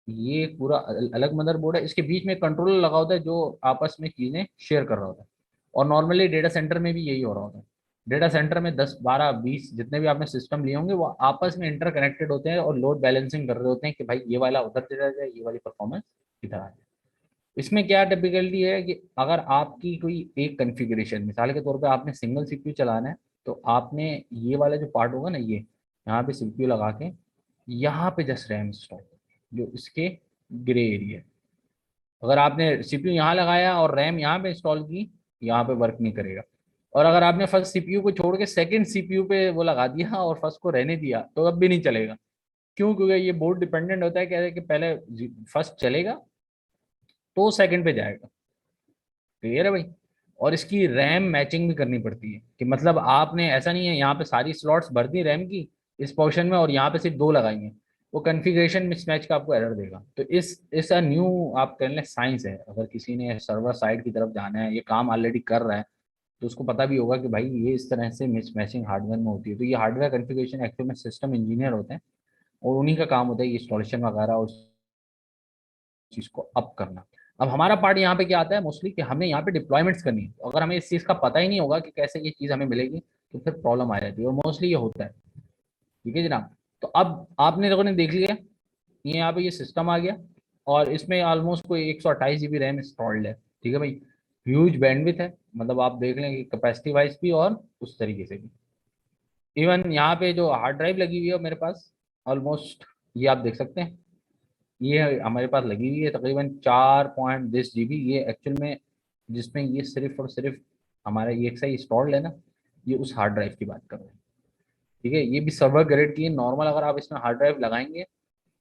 ये एक पूरा अलग मदरबोर्ड है, इसके बीच में एक कंट्रोलर लगा होता है जो आपस में चीजें शेयर कर रहा होता है। और नॉर्मली डेटा सेंटर में भी यही हो रहा होता है। डेटा सेंटर में 10 12 20 जितने भी आपने सिस्टम लिए होंगे, वो आपस में इंटरकनेक्टेड होते हैं और लोड बैलेंसिंग कर रहे होते हैं कि भाई ये वाला उधर चला जाए, ये वाली परफॉर्मेंस इधर आ जाए। इसमें क्या टिपिकलिटी है कि अगर आपकी कोई एक कॉन्फ़िगरेशन, मिसाल के तौर पे आपने सिंगल सीपीयू चलाना है, तो आपने ये वाला जो पार्ट होगा ना, ये यहाँ पे सीपीयू लगा के यहाँ पे जस्ट रैम इंस्टॉल, जो इसके ग्रे एरिया। अगर आपने सीपीयू यहाँ लगाया और रैम यहाँ पे इंस्टॉल की, यहाँ पे वर्क नहीं करेगा। और अगर आपने फर्स्ट सीपीयू को छोड़ के सेकंड सीपीयू पे वो लगा दिया और फर्स्ट को रहने दिया, तो अब भी नहीं चलेगा। क्यों? क्योंकि ये बोर्ड डिपेंडेंट होता है, कह रहे कि पहले फर्स्ट चलेगा तो सेकंड पे जाएगा। क्लियर है भाई? और इसकी रैम मैचिंग भी करनी पड़ती है, कि मतलब आपने, ऐसा नहीं है यहाँ पे सारी स्लॉट्स भर दी रैम की इस पोर्शन में और यहाँ पे सिर्फ 2 लगाई हैं, वो कन्फिग्रेशन मिसमैच का आपको एरर देगा। तो इस न्यू आप कह लें साइंस है। अगर किसी ने सर्वर साइड की तरफ जाना है, ये काम ऑलरेडी कर रहा है, तो उसको पता भी होगा कि भाई ये इस तरह से मिसमैचिंग हार्डवेयर में होती है। तो ये हार्डवेयर कन्फिग्रेशन एक्चुअल में सिस्टम इंजीनियर होते हैं, और उन्हीं का काम होता है ये इंस्टॉलेशन वगैरह और चीज को अप करना। अब हमारा पार्ट यहाँ पे क्या आता है मोस्टली, कि हमें यहाँ पे डिप्लॉयमेंट्स करनी है। तो अगर हमें इस चीज का पता ही नहीं होगा कि कैसे ये चीज हमें मिलेगी, तो फिर प्रॉब्लम आ जाती है, और मोस्टली ये होता है। ठीक है जनाब? तो अब आपने लोगों ने देख लिया, ये यहाँ पे ये सिस्टम आ गया, और इसमें ऑलमोस्ट कोई 128 GB रैम इंस्टॉल्ड है। ठीक है भाई? ह्यूज बैंडविड्थ है, मतलब आप देख लें कि कैपेसिटी वाइज भी और उस तरीके से भी। इवन यहाँ पे जो हार्ड ड्राइव लगी हुई है मेरे पास, ऑलमोस्ट ये आप देख सकते हैं, ये हमारे पास लगी हुई है तकरीबन 4.10 GB। ये एक्चुअल में, जिसमें ये सिर्फ और सिर्फ हमारा ये एक सही इंस्टॉल्ड है ना, ये उस हार्ड ड्राइव की बात कर रहे हैं। ठीक है? ये भी सर्वर ग्रेड की है। नॉर्मल अगर आप इसमें हार्ड ड्राइव लगाएंगे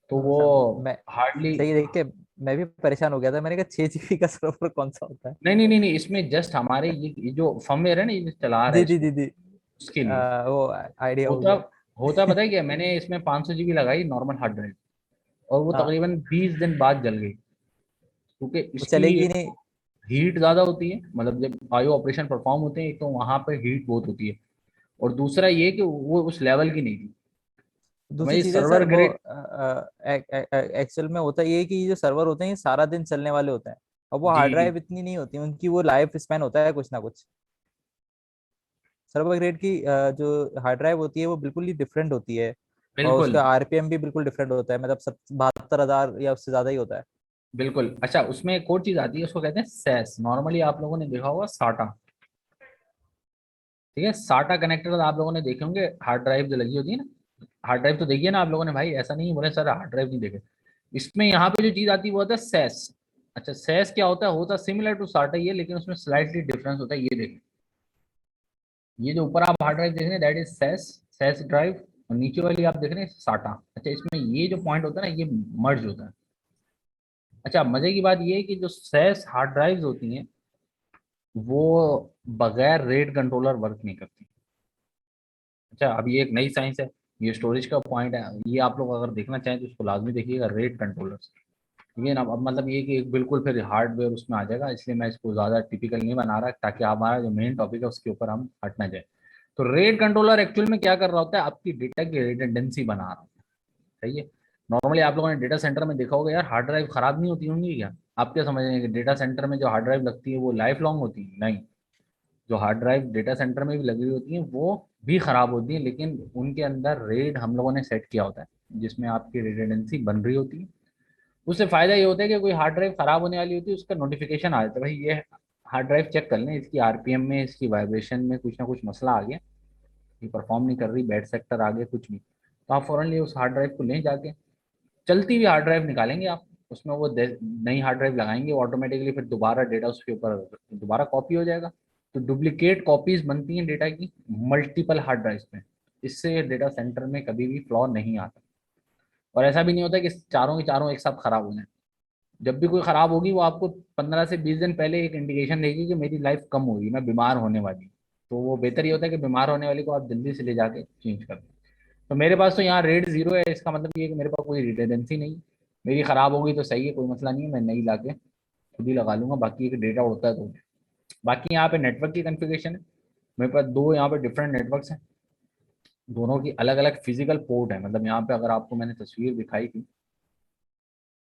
तो वो
मैं
हार्डली,
सही देख के मैं भी परेशान हो गया था। मैंने कहा 6 GB का सर्वर कौन सा होता है।
नहीं, इसमें जस्ट हमारे ये जो फर्मवेयर है ना, ये चला रहा है
जी जी
इसको,
जी जी।
उसके लिए
वो आइडिया हो
होता
गया।
होता पता है क्या, मैंने इसमें 500 GB लगाई नॉर्मल हार्ड ड्राइव, और वो
हाँ,
तकरीबन 20 दिन बाद जल गई। क्योंकि
वो
इसकी
चलेगी
एक
नहीं।
हीट ज़्यादा होती है, मतलब जब आईओ ऑपरेशन परफॉर्म होते हैं, एक तो वहाँ पे हीट बहुत होती है, और दूसरा ये कि वो उस लेवल की नहीं थी। तो मैं
दूसरी
ये
चीज है
सर्वर
सर, वो
ग्रेड,
एक्चुअल में होता ये है कि ये जो सर्वर होते हैं ये सारा दिन चलने वाले होते हैं। अब वो हार्ड
जी
ड्राइव इतनी नहीं होती, उनकी वो लाइफ स्पैन होता है कुछ ना कुछ। सर्वर ग्रेड की जो हार्ड ड्राइव होती है वो बिल्कुल ही डिफरेंट होती है। और
बिल्कुल
उसका आरपीएम भी बिल्कुल डिफरेंट होता है, मतलब 72,000 या उससे ज्यादा ही होता है।
बिल्कुल। अच्छा, उसमें एक और चीज़ आती है, उसको कहते हैं सैस। नॉर्मली आप लोगों ने देखा होगा साटा। ठीक है? साटा कनेक्टर आप लोगों ने देखे होंगे, हार्ड ड्राइव जो लगी होती है ना, हार्ड ड्राइव तो देखिए ना आप लोगों ने, भाई ऐसा नहीं बोले सर हार्ड ड्राइव नहीं देखे। इसमें यहाँ पे जो चीज़ आती है वो होता है सैस। अच्छा, सैस क्या होता है? होता सिमिलर टू साटा ही है, लेकिन उसमें स्लाइटली डिफरेंस होता है। ये देखिए, ये जो ऊपर आप हार्ड ड्राइव देख रहे हैं that is SaaS, SaaS drive, और नीचे वाली आप देख रहे हैं साटा। अच्छा, इसमें ये जो पॉइंट होता है ना, ये मर्ज होता है। अच्छा, मजे की बात ये है कि जो सैस हार्ड ड्राइव्स होती हैं, वो बगैर रेट कंट्रोलर वर्क नहीं करती। अच्छा, अब ये एक नई साइंस है, ये स्टोरेज का पॉइंट है, ये आप लोग अगर देखना चाहें तो इसको लाजमी देखिएगा, रेट कंट्रोलर्स। ठीक है ना? अब मतलब ये कि एक बिल्कुल फिर हार्डवेयर उसमें आ जाएगा, इसलिए मैं इसको ज़्यादा टिपिकल नहीं बना रहा, ताकि हमारा जो मेन टॉपिक है उसके ऊपर हम हट ना जाए। तो रेट कंट्रोलर एक्चुअल में क्या कर रहा होता है, आपकी डेटा की रिडंडेंसी बना रहा होता है। सही है? नॉर्मली आप लोगों ने डेटा सेंटर में देखा होगा यार, हार्ड ड्राइव खराब नहीं होती होंगी क्या? आप क्या समझ रहे हैं कि डेटा सेंटर में जो हार्ड ड्राइव लगती है वो लाइफ लॉन्ग होती है? नहीं, जो हार्ड ड्राइव डेटा सेंटर में भी लगी हुई होती हैं वो भी खराब होती हैं, लेकिन उनके अंदर रेड हम लोगों ने सेट किया होता है जिसमें आपकी रिडंडेंसी बन रही होती है। उससे फायदा ये होता है कि कोई हार्ड ड्राइव खराब होने वाली होती है उसका नोटिफिकेशन आ जाता है, भाई ये हार्ड ड्राइव चेक कर लें, इसकी आरपीएम में, इसकी वाइब्रेशन में कुछ ना कुछ मसला आ गया, ये परफॉर्म नहीं कर रही, बैड सेक्टर आ गया, कुछ नहीं, तो आप फौरन उस हार्ड ड्राइव को लें जाके, चलती हुई हार्ड ड्राइव निकालेंगे आप, उसमें वो नई हार्ड ड्राइव लगाएंगे ऑटोमेटिकली, फिर दोबारा डेटा उसके ऊपर दोबारा कॉपी हो जाएगा। तो डुप्लीकेट कॉपीज बनती हैं डेटा की मल्टीपल हार्ड ड्राइव में, इससे डेटा सेंटर में कभी भी फ्लॉ नहीं आता। और ऐसा भी नहीं होता कि चारों के चारों एक साथ खराब हो जाए। जब भी कोई खराब होगी वो आपको 15 से 20 दिन पहले एक इंडिकेशन देगी कि मेरी लाइफ कम होगी, मैं बीमार होने वाली हूँ। तो वो बेहतर ये होता है कि बीमार होने वाली को आप जल्दी से ले जाके चेंज कर दें। तो मेरे पास तो यहाँ रेट 0 है, इसका मतलब ये है कि मेरे पास कोई रिटेंडेंसी नहीं, मेरी खराब होगी तो सही है, कोई मसला नहीं है, मैं नई लाके खुद ही लगा लूंगा, बाकी एक डेटा उड़ता है तो। बाकी यहाँ पे नेटवर्क की कन्फिग्रेशन है, मेरे पास दो यहाँ पे डिफरेंट नेटवर्क्स हैं, दोनों की अलग अलग फिजिकल पोर्ट है। मतलब यहाँ पे अगर आपको मैंने तस्वीर दिखाई थी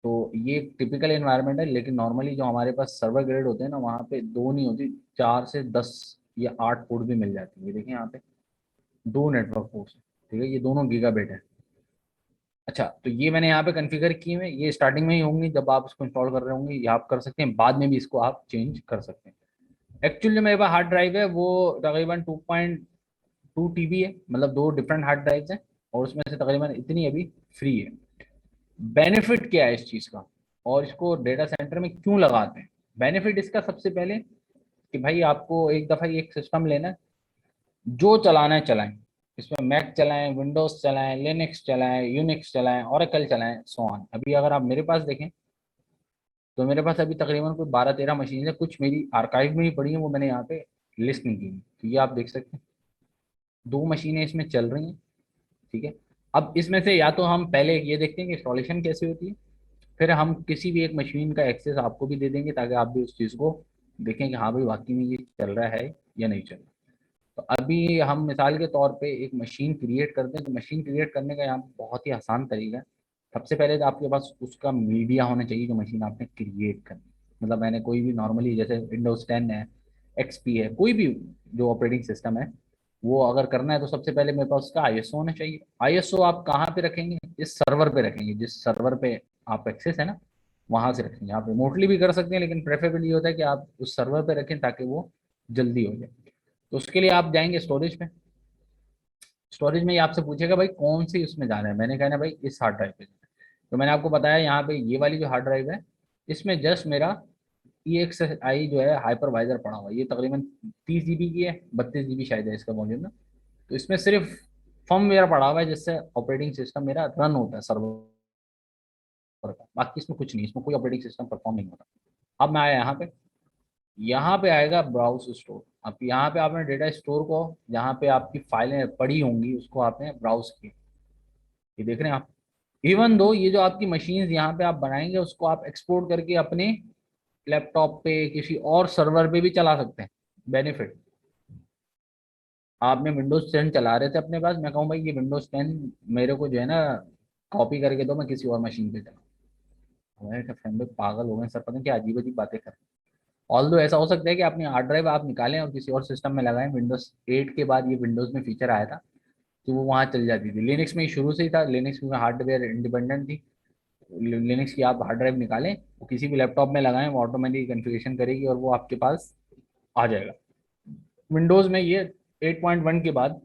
तो ये टिपिकल एनवायरनमेंट है, लेकिन नॉर्मली जो हमारे पास सर्वर ग्रेड होते हैं ना वहाँ पे दो नहीं होती, 4 से 10 या 8 पोर्ट भी मिल जाती है। ये देखिए यहाँ पे दो नेटवर्क पोर्ट्स हैं, ठीक है, ये दोनों गीगाबिट है। अच्छा, तो ये मैंने यहाँ पे कॉन्फ़िगर किए हुए, ये स्टार्टिंग में ही होंगी, जब आप इसको इंस्टॉल कर रहे होंगे ये आप कर सकते हैं, बाद में भी इसको आप चेंज कर सकते हैं। एक्चुअली जो मेरे पास हार्ड ड्राइव है वो तकरीबन 2.2 TB है, मतलब दो डिफरेंट हार्ड ड्राइव्स हैं, और उसमें से तकरीबन इतनी अभी फ्री है। बेनिफिट क्या है इस चीज़ का और इसको डेटा सेंटर में क्यों लगाते हैं? बेनिफिट इसका सबसे पहले कि भाई आपको एक दफ़ा एक सिस्टम लेना है, जो चलाना है चलाएं, इसमें मैक चलाएं, विंडोज चलाएं, लिनक्स चलाएं, यूनिक्स चलाएं, ओरेकल चलाएं, सो ऑन। अभी अगर आप मेरे पास देखें तो मेरे पास अभी तकरीबन कोई 12-13 मशीन है, कुछ मेरी आर्काइव में ही पड़ी हैं, वो मैंने यहाँ पे लिस्ट नहीं की, तो ये आप देख सकते हैं 2 मशीनें इसमें चल रही हैं, ठीक है। अब इसमें से या तो हम पहले ये देखते हैं कि इंस्टॉलेशन कैसे होती है, फिर हम किसी भी एक मशीन का एक्सेस आपको भी दे देंगे ताकि आप भी उस चीज़ को देखें कि हाँ भाई वाकई में ये चल रहा है या नहीं चल रहा। तो अभी हम मिसाल के तौर पे एक मशीन क्रिएट करते हैं, तो मशीन क्रिएट करने का यहाँ बहुत ही आसान तरीका है। सबसे पहले तो आपके पास उसका मीडिया होना चाहिए जो मशीन आपने क्रिएट करनी। मतलब मैंने कोई भी नॉर्मली जैसे विंडोज 10 है, XP है, कोई भी जो ऑपरेटिंग सिस्टम है वो अगर करना है तो सबसे पहले मेरे पास उसका ISO होना चाहिए। ISO आप कहाँ पे रखेंगे? इस सर्वर पे रखेंगे, जिस सर्वर पे आप एक्सेस है ना वहां से रखेंगे। आप रिमोटली भी कर सकते हैं, लेकिन प्रेफरेबल ये होता है कि आप उस सर्वर पे रखें ताकि वो जल्दी हो जाए। तो उसके लिए आप जाएंगे स्टोरेज पे, स्टोरेज में ये आपसे पूछेगा भाई कौन सी उसमें जाना है, मैंने कहना भाई इस हार्ड ड्राइव पे जाना है। तो मैंने आपको बताया यहाँ पे ये वाली जो हार्ड ड्राइव है इसमें जस्ट मेरा EXI जो है हाइपरवाइजर पड़ा हुआ है, ये तकरीबन 30 GB की है, 32 GB शायद है इसका वॉल्यूम ना। तो इसमें सिर्फ फर्मवेयर पड़ा हुआ है जिससे ऑपरेटिंग सिस्टम मेरा रन होता है सर्वर का, बाकी इसमें कुछ नहीं, इसमें कोई ऑपरेटिंग सिस्टम परफॉर्म नहीं होता। अब मैं आया यहाँ पे, यहाँ पे आएगा ब्राउज स्टोर। अब यहाँ पे आपने डेटा स्टोर को, जहाँ पे आपकी फाइलें पड़ी होंगी उसको आपने ब्राउज किया, ये देख रहे हैं आप। इवन दो ये जो आपकी मशीन्स यहाँ पे आप बनाएंगे उसको आप एक्सपोर्ट करके अपने लैपटॉप पे किसी और सर्वर पे भी चला सकते हैं। बेनिफिट, आपने विंडोज 10 चला रहे थे अपने पास, मैं कहूँ भाई ये विंडोज 10 मेरे को जो है ना कॉपी करके दो, मैं किसी और मशीन पे चलाऊँ। हमारे फ्रेंड पागल हो गए सर, पता नहीं क्या अजीब अजीब बातें कर। ऑल दो ऐसा हो सकता है कि अपनी हार्ड ड्राइव आप निकालें और किसी और सिस्टम में लगाएं। विंडोज 8 के बाद ये विंडोज में फीचर आया था तो वो वहाँ चल जाती थी। लिनक्स में ही शुरू से ही था, लिनक्स में हार्डवेयर इंडिपेंडेंट थी। लिनक्स की आप हार्ड ड्राइव निकालें, वो किसी भी लैपटॉप में लगाएं, वो ऑटोमेटिक कन्फिगरेशन करेगी और वो आपके पास आ जाएगा। विंडोज़ में ये 8.1 के बाद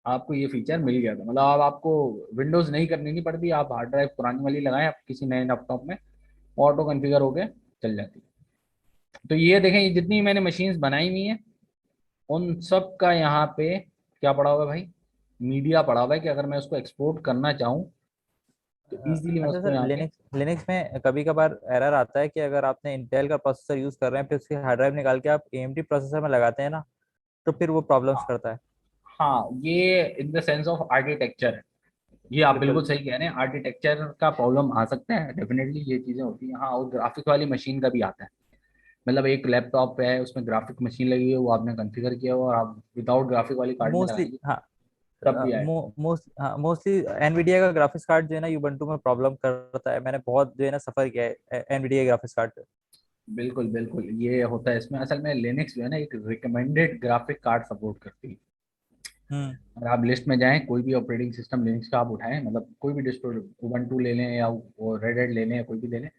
आपको ये फीचर मिल गया था, मतलब अब आपको विंडोज़ नहीं करनी नहीं पड़ती, आप हार्ड ड्राइव पुरानी वाली लगाएं आप किसी नए लैपटॉप में, ऑटो कन्फिगर होके चल जाती है। तो ये देखें, ये जितनी मैंने मशीन्स बनाई हुई हैं उन सब का यहाँ पे क्या पड़ा हुआ है भाई? मीडिया पड़ा हुआ है कि अगर मैं उसको एक्सपोर्ट करना चाहूँ तो इजीली मैं
अच्छा
उसको
सर,
यहाँ पे।
लिनक्स लिनक्स में कभी कभार एरर आता है कि अगर आपने इंटेल का प्रोसेसर यूज कर रहे हैं फिर उसकी हार्ड ड्राइव निकाल के आप AMD प्रोसेसर में लगाते हैं ना, तो फिर वो प्रॉब्लम्स करता है।
हाँ, ये in the sense of architecture है, ये आप
बिल्कुल।
बिल्कुल सही कह रहे हैं, आर्किटेक्चर का प्रॉब्लम आ सकता है, डेफिनेटली ये चीज़ें होती हैं। हाँ, और ग्राफिक वाली मशीन का भी आता है, मतलब एक लैपटॉप है उसमें ग्राफिक मशीन लगी है, वो आपने कॉन्फ़िगर किया हुआ और आप विदाउट ग्राफिक वाली कार्ड में
मोस्टली
लगाएंगे।
हाँ,
तब भी आए।
मोस्टली एनवीडिया का ग्राफिक्स कार्ड जो है ना यूबंटू में प्रॉब्लम करता है। मैंने बहुत जो है ना सफर किया है एनवीडिया ग्राफिक्स कार्ड पे।
बिल्कुल बिल्कुल, ये होता है इसमें। असल में लिनक्स जो है ना एक रिकमेंडेड ग्राफिक कार्ड सपोर्ट करती है।
हम्म।
अगर आप लिस्ट में जाएं, कोई भी ऑपरेटिंग सिस्टम लिनक्स का आप उठाएं, मतलब कोई भी डिस्ट्रो, उबंटू ले लें या वो रेड हैट ले लें या कोई भी ले लें,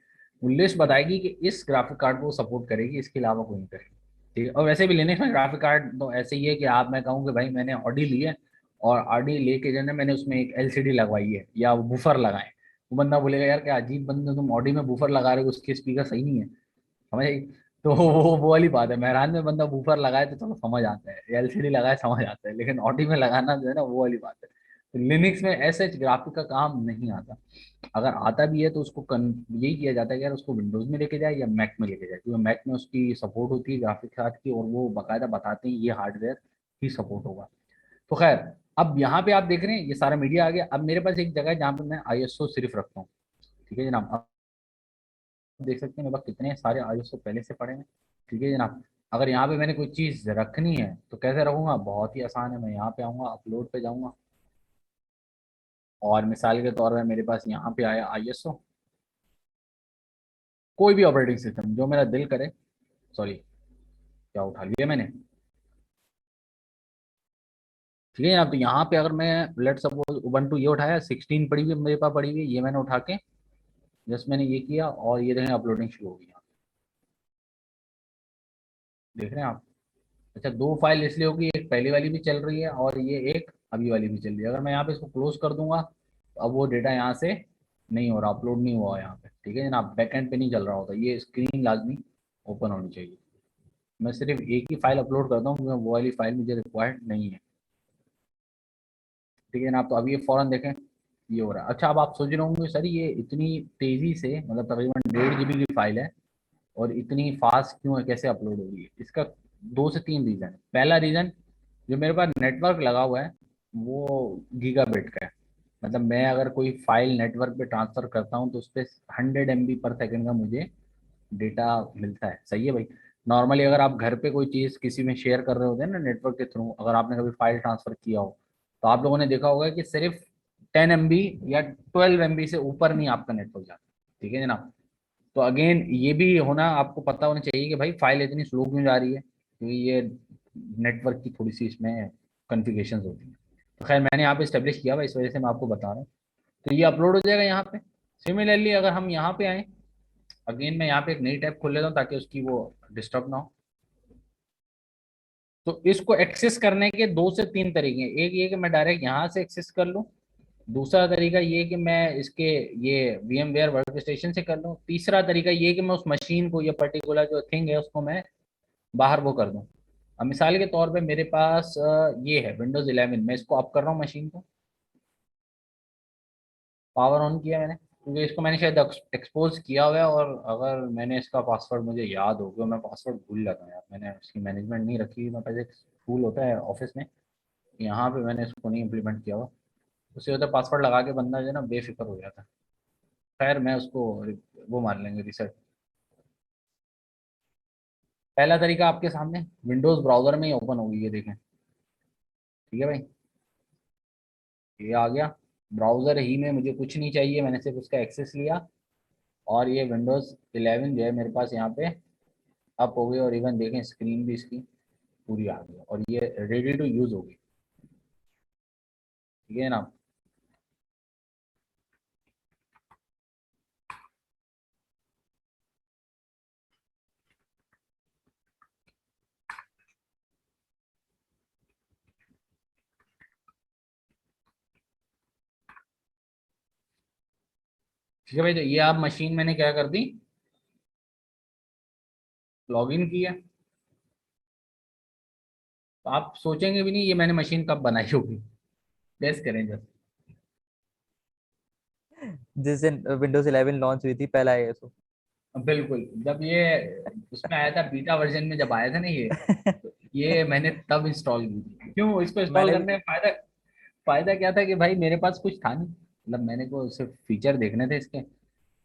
वो लिस्ट बताएगी कि इस ग्राफिक कार्ड को सपोर्ट करेगी, इसके अलावा कोई नहीं करेगी। ठीक है। और वैसे भी लिनक्स में ग्राफिक कार्ड तो ऐसे ही है कि आप, मैं कहूँ कि भाई मैंने ऑडी ली है और ऑडी लेके जो है ना मैंने उसमें एक एलसीडी लगवाई है या वो बूफर लगाए, वो बंदा बोलेगा यार क्या अजीब बंदे, तुम ऑडी में बूफर लगा रहे हो, उसके स्पीकर सही नहीं है, समझ आई? तो वो वाली बात है। मेहरान में बंदा बूफर लगाए तो चलो समझ आता है, एलसीडी लगाए समझ आता है, लेकिन ऑडी में लगाना जो है ना वो वाली बात है। तो लिनक्स में ऐसे ग्राफिक का काम नहीं आता। अगर आता भी है तो उसको यही किया जाता है कि यार उसको विंडोज में लेके जाए या मैक में लेके जाए, क्योंकि मैक में उसकी सपोर्ट होती है ग्राफिक कार्ड की, और वो बाकायदा बताते हैं ये हार्डवेयर ही सपोर्ट होगा। तो खैर, अब यहाँ पे आप देख रहे हैं ये सारा मीडिया आ गया। अब मेरे पास एक जगह है जहाँ पे मैं आईएसओ सिर्फ रखता हूँ। ठीक है जनाब, अब देख सकते हैं मेरे पास कितने सारे आईएसओ पहले से पड़े हैं। ठीक है जनाब। अगर यहाँ पे मैंने कोई चीज़ रखनी है तो कैसे रखूंगा, बहुत ही आसान है। मैं यहाँ पे आऊँगा, अपलोड पे जाऊँगा, और मिसाल के तौर पर मेरे पास यहाँ पे आया आईएसओ, कोई भी ऑपरेटिंग सिस्टम जो मेरा दिल करे। सॉरी, क्या उठा लिया मैंने। ठीक है जनाब। तो यहाँ पे अगर मैं लेट सपोज उबंटू ये उठाया, 16 पड़ी हुई है मेरे पास, पड़ी हुई है, ये मैंने उठा के जस्ट मैंने ये किया और ये देखें अपलोडिंग शुरू हो गई। यहाँ देख रहे हैं आप। अच्छा, दो फाइल इसलिए होगी, एक पहली वाली भी चल रही है और ये एक अभी वाली भी चल रही है। अगर मैं यहाँ पे इसको क्लोज कर दूंगा तो अब वो डेटा यहाँ से नहीं हो रहा, अपलोड नहीं हुआ यहाँ पे। ठीक है जनाब, बैक एंड पे नहीं चल रहा होता, ये स्क्रीन लाजमी ओपन होनी चाहिए। मैं सिर्फ एक ही फाइल अपलोड करता हूँ क्योंकि वो वाली फाइल मुझे रिक्वायर्ड नहीं है। ठीक है जनाब। तो अब ये फौरन देखें ये हो रहा है। अच्छा, अब आप सोच रहे होंगे सर ये इतनी तेजी से, मतलब तकरीबन 1.5 GB की फाइल है और इतनी फास्ट क्यों है, कैसे अपलोड हो रही है? इसका 2 से 3 रीज़न है। पहला रीज़न, जो मेरे पास नेटवर्क लगा हुआ है वो गीगाबिट का है। मतलब मैं अगर कोई फाइल नेटवर्क पे ट्रांसफर करता हूँ तो उस पर 100 MB/सेकंड का मुझे डेटा मिलता है। सही है भाई। नॉर्मली अगर आप घर पे कोई चीज़ किसी में शेयर कर रहे होते हैं ना नेटवर्क के थ्रू, अगर आपने कभी फाइल ट्रांसफर किया हो तो आप लोगों ने देखा होगा कि सिर्फ 10 MB या 12 MB से ऊपर नहीं आपका नेटवर्क जाता। ठीक है जनाब। तो अगेन ये भी होना आपको पता होना चाहिए कि भाई फाइल इतनी स्लो क्यों जा रही है, क्योंकि ये नेटवर्क की थोड़ी सी इसमें कॉन्फ़िगरेशन होती है। तो खैर मैंने यहाँ पे स्टेब्लिश किया हुआ, इस वजह से मैं आपको बता रहा हूँ। तो ये अपलोड हो जाएगा यहाँ पे। सिमिलरली अगर हम यहाँ पे आए, अगेन मैं यहाँ पे एक नई टैब खोल लेता हूँ ताकि उसकी वो डिस्टर्ब ना हो। तो इसको एक्सेस करने के 2 से 3 तरीके हैं। एक ये कि मैं डायरेक्ट यहाँ से एक्सेस कर लूँ, दूसरा तरीका ये कि मैं इसके ये VMware वर्क स्टेशन से कर लूँ, तीसरा तरीका ये कि मैं उस मशीन को, ये पर्टिकुलर जो थिंग है उसको मैं बाहर वो कर दूँ। अब मिसाल के तौर पे मेरे पास ये है Windows 11, मैं इसको ऑफ कर रहा हूँ मशीन को, पावर ऑन किया मैंने, क्योंकि इसको मैंने शायद एक्सपोज किया हुआ है और अगर मैंने इसका पासवर्ड मुझे याद हो गया, मैं पासवर्ड भूल जाता हूँ यार, मैंने इसकी मैनेजमेंट नहीं रखी। मेरे पास एक टूल होता है ऑफिस में, यहाँ पे मैंने इसको नहीं इम्प्लीमेंट किया हुआ। उससे होता है पासवर्ड लगा के बंदा जो है ना बेफिक्र हो जाता है। खैर मैं उसको वो मान लेंगे रिसेट। पहला तरीका आपके सामने विंडोज ब्राउजर में ही ओपन होगी, ये देखें। ठीक है भाई, ये आ गया ब्राउजर ही में, मुझे कुछ नहीं चाहिए, मैंने सिर्फ उसका एक्सेस लिया और ये Windows 11 जो है मेरे पास यहाँ पे अप हो गई, और इवन देखें स्क्रीन भी इसकी पूरी आ गई और ये रेडी टू यूज हो गई। ठीक है ना। ठीक है भाई, तो ये आप मशीन मैंने क्या कर दी, लॉग इन किया। तो आप सोचेंगे भी नहीं ये मैंने मशीन कब बनाई होगी, गेस करें जब।
जिस दिन विंडोज 11 लॉन्च हुई थी पहला आईएसओ।
बिल्कुल, जब ये उसमें आया था बीटा वर्जन में, जब आया था ना ये, तो ये मैंने तब इंस्टॉल की थी। क्यों इसको इंस्टॉल
मैंने
करने का फायदा, फायदा क्या था कि भाई मेरे पास कुछ था नहीं, मतलब मैंने को सिर्फ फीचर देखने थे इसके।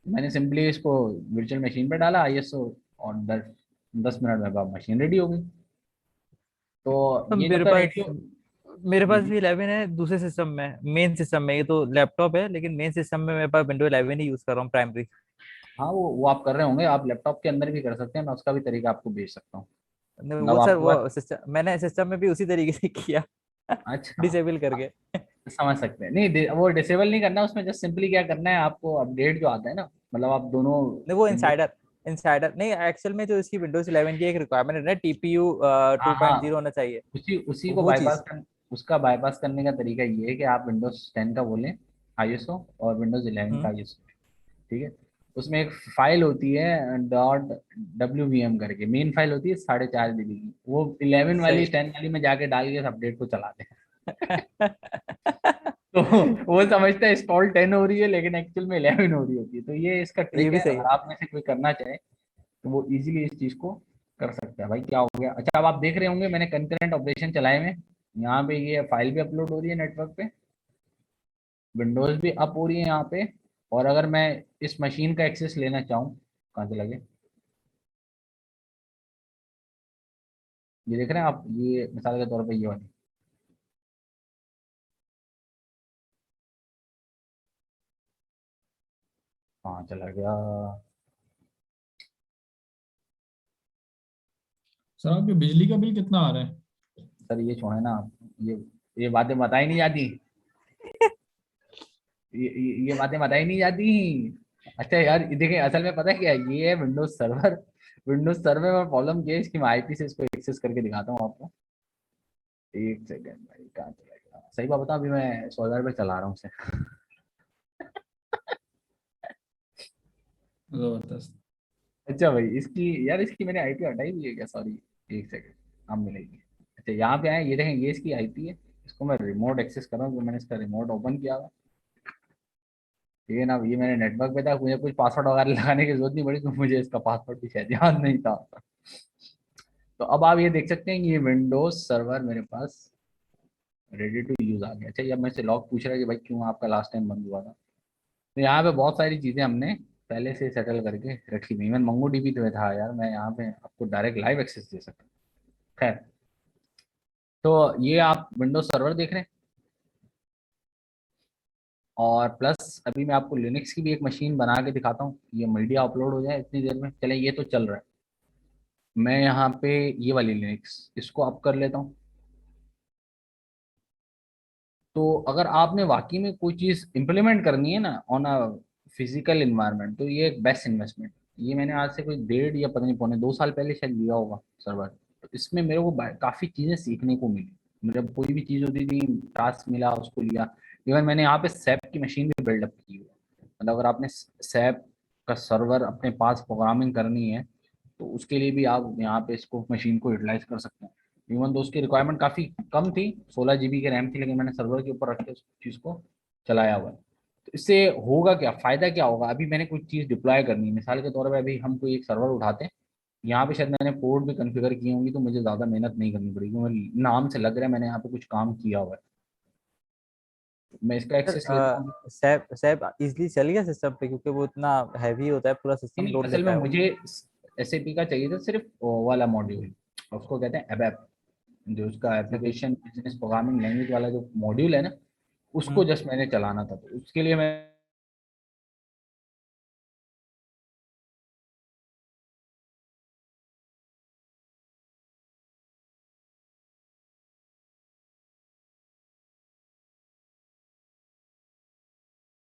मैंने सिंपली इसको वर्चुअल मशीन पे डाला आईएसओ और 10 मिनट में बाद मशीन रेडी हो गई। तो
तो
ये जब
मेरे
तक
पास
रेडी हो,
मेरे पास भी 11 है दूसरे सिस्टम में, मेन सिस्टम में। ये तो लैपटॉप है लेकिन मेन सिस्टम में मेरे पास विंडो 11 ही यूज कर रहा हूँ प्राइमरी।
हाँ वो आप कर रहे होंगे, आप लैपटॉप के अंदर भी कर सकते हैं, मैं उसका भी तरीका आपको भेज सकता हूँ। मतलब
वो सर
आपके पास,
वो सिस्टम मैंने सिस्टम में भी उसी तरीके से किया
अच्छा
डिसेबल करके।
समझ सकते हैं। नहीं वो डिसेबल नहीं करना, उसमें जस्ट सिंपली क्या करना है आपको, अपडेट जो आता है ना, मतलब आप दोनों
नहीं वो
विंडोज।
इनसाइडर, इनसाइडर नहीं, एक्चुअल में जो इसकी विंडोज 11 की एक रिक्वायरमेंट है ना, TPU
हाँ
2.0
हाँ,
होना चाहिए।
उसी को
वो चीज।
उसका बाईपास करने का तरीका ये है कि आप विंडोज 10 का बोलें आईएसओ, और विंडोज 11 का
हम्म।
आईएसओ। ठीक है, उसमें एक फाइल होती है .wvm करके, मेन फाइल होती है 4.5 GB की, वो 11 वाली
सही।
10 वाली में जाके डाल के अपडेट को चलाते हैं। तो वो समझता है इंस्टॉल 10 हो रही है लेकिन एक्चुअल में 11 हो रही होती है। तो ये इसका
ये
ट्रिक
भी
है,
सही
अगर
है।
आप में से कोई करना चाहे तो वो इजीली इस चीज को कर सकता है। भाई क्या हो गया, अच्छा अब आप देख रहे होंगे मैंने कंकरेंट ऑपरेशन चलाए हुए हैं। यहाँ पे ये फाइल भी अपलोड हो रही है नेटवर्क पे, विंडोज भी अप हो रही है यहाँ पे, और अगर मैं इस मशीन का एक्सेस लेना चाहूँ, कहाँ से लगे, ये देख रहे हैं आप, ये मिसाल के तौर पे ये वाली, कहाँ चला गया।
सर आपके बिजली का बिल कितना आ रहा है?
सर ये छोड़े ना आप, ये बातें बताई नहीं जाती, ये बातें बताई नहीं जाती। अच्छा यार ये देखिए, असल में पता है क्या है? ये है विंडोज सर्वर। विंडोज सर्वर में प्रॉब्लम ये है, इसकी मैं आईपी से इसको एक्सेस करके दिखाता हूँ आपको। एक सेकंड भाई, कहाँ चला गया, सही बात बताऊँ, अभी मैं 16,000 पे चला रहा हूँ उसे।
जबरदस्त।
अच्छा भाई, इसकी यार इसकी मैंने आईपी हटाई हुई है क्या, सॉरी, एक सेकंड, अब मिलेगी। अच्छा यहाँ पे आए, ये देखें ये इसकी आईपी है, इसको मैं रिमोट एक्सेस कर रहा हूँ, जो मैंने इसका रिमोट ओपन किया हुआ। ये ना, ये मैंने नेटवर्क पे था, मुझे कुछ पासवर्ड वगैरह लगाने की जरूरत नहीं पड़ी, तो मुझे इसका पासवर्ड भी शायद याद नहीं था। तो अब आप ये देख सकते हैं, ये विंडोज सर्वर मेरे पास रेडी टू यूज आ गया। अच्छा ये अब मेरे से लॉग पूछ रहा है कि भाई क्यों आपका लास्ट टाइम बंद हुआ था। तो यहाँ पे बहुत सारी चीजें हमने पहले से सेटल करके रखी हुई। इवन मंगो डीबी तो था यार, मैं यहाँ पे आपको डायरेक्ट लाइव एक्सेस दे सकता हूँ। खैर, तो ये आप विंडोज सर्वर देख रहे हैं, और प्लस अभी मैं आपको लिनक्स की भी एक मशीन बना के दिखाता हूँ। ये मीडिया अपलोड हो जाए इतनी देर में, चले ये तो चल रहा है। मैं यहाँ पे ये वाली लिनक्स इसको अप कर लेता हूँ। तो अगर आपने वाकई में कोई चीज़ इम्प्लीमेंट करनी है ना ऑन अ फिजिकल इन्वायरमेंट, तो ये एक बेस्ट इन्वेस्टमेंट। ये मैंने आज से कोई 1.5 या पता नहीं पौने 2 साल पहले शायद लिया होगा सर्वर। तो इसमें मेरे को काफ़ी चीज़ें सीखने को मिली। मतलब कोई भी चीज़ होती थी, टास्क मिला उसको लिया। इवन मैंने यहाँ पे सैप की मशीन भी बिल्डअप की हुई है। मतलब अगर आपने सैप का सर्वर अपने पास प्रोग्रामिंग करनी है, तो उसके लिए भी आप यहाँ पे इसको मशीन को यूटिलाइज कर सकते हैं। इवन तो उसकी रिक्वायरमेंट काफ़ी कम थी, 16 GB की रैम थी, लेकिन मैंने सर्वर के ऊपर रख के उस चीज़ को चलाया हुआ है। तो इससे होगा क्या, फ़ायदा क्या होगा, अभी मैंने कोई चीज़ डिप्लॉय करनी है, मिसाल के तौर पर अभी हम कोई एक सर्वर उठाते हैं, यहाँ पे शायद मैंने पोर्ट भी कॉन्फ़िगर की होंगी, तो मुझे ज़्यादा मेहनत नहीं करनी पड़ेगी, क्योंकि नाम से लग रहा है मैंने यहाँ पे कुछ काम किया हुआ है। मैं इसका एक्सेस लेता हूँ।
सर सैप सैप इजिली चल गया सिस्टम पे, क्योंकि वो इतना हैवी होता है, पूरा
नहीं
सिस्टम
नहीं,
लोड
असल में
लेता है वो।
मुझे एसएपी का चाहिए था सिर्फ वो वाला मॉड्यूल, उसको कहते हैं एबैप, जो उसका
अभी।
एप्लीकेशन बिजनेस प्रोग्रामिंग लैंग्वेज वाला जो मॉड्यूल है ना, उसको
हम्म।
जस्ट मैंने चलाना था। तो उसके लिए मैं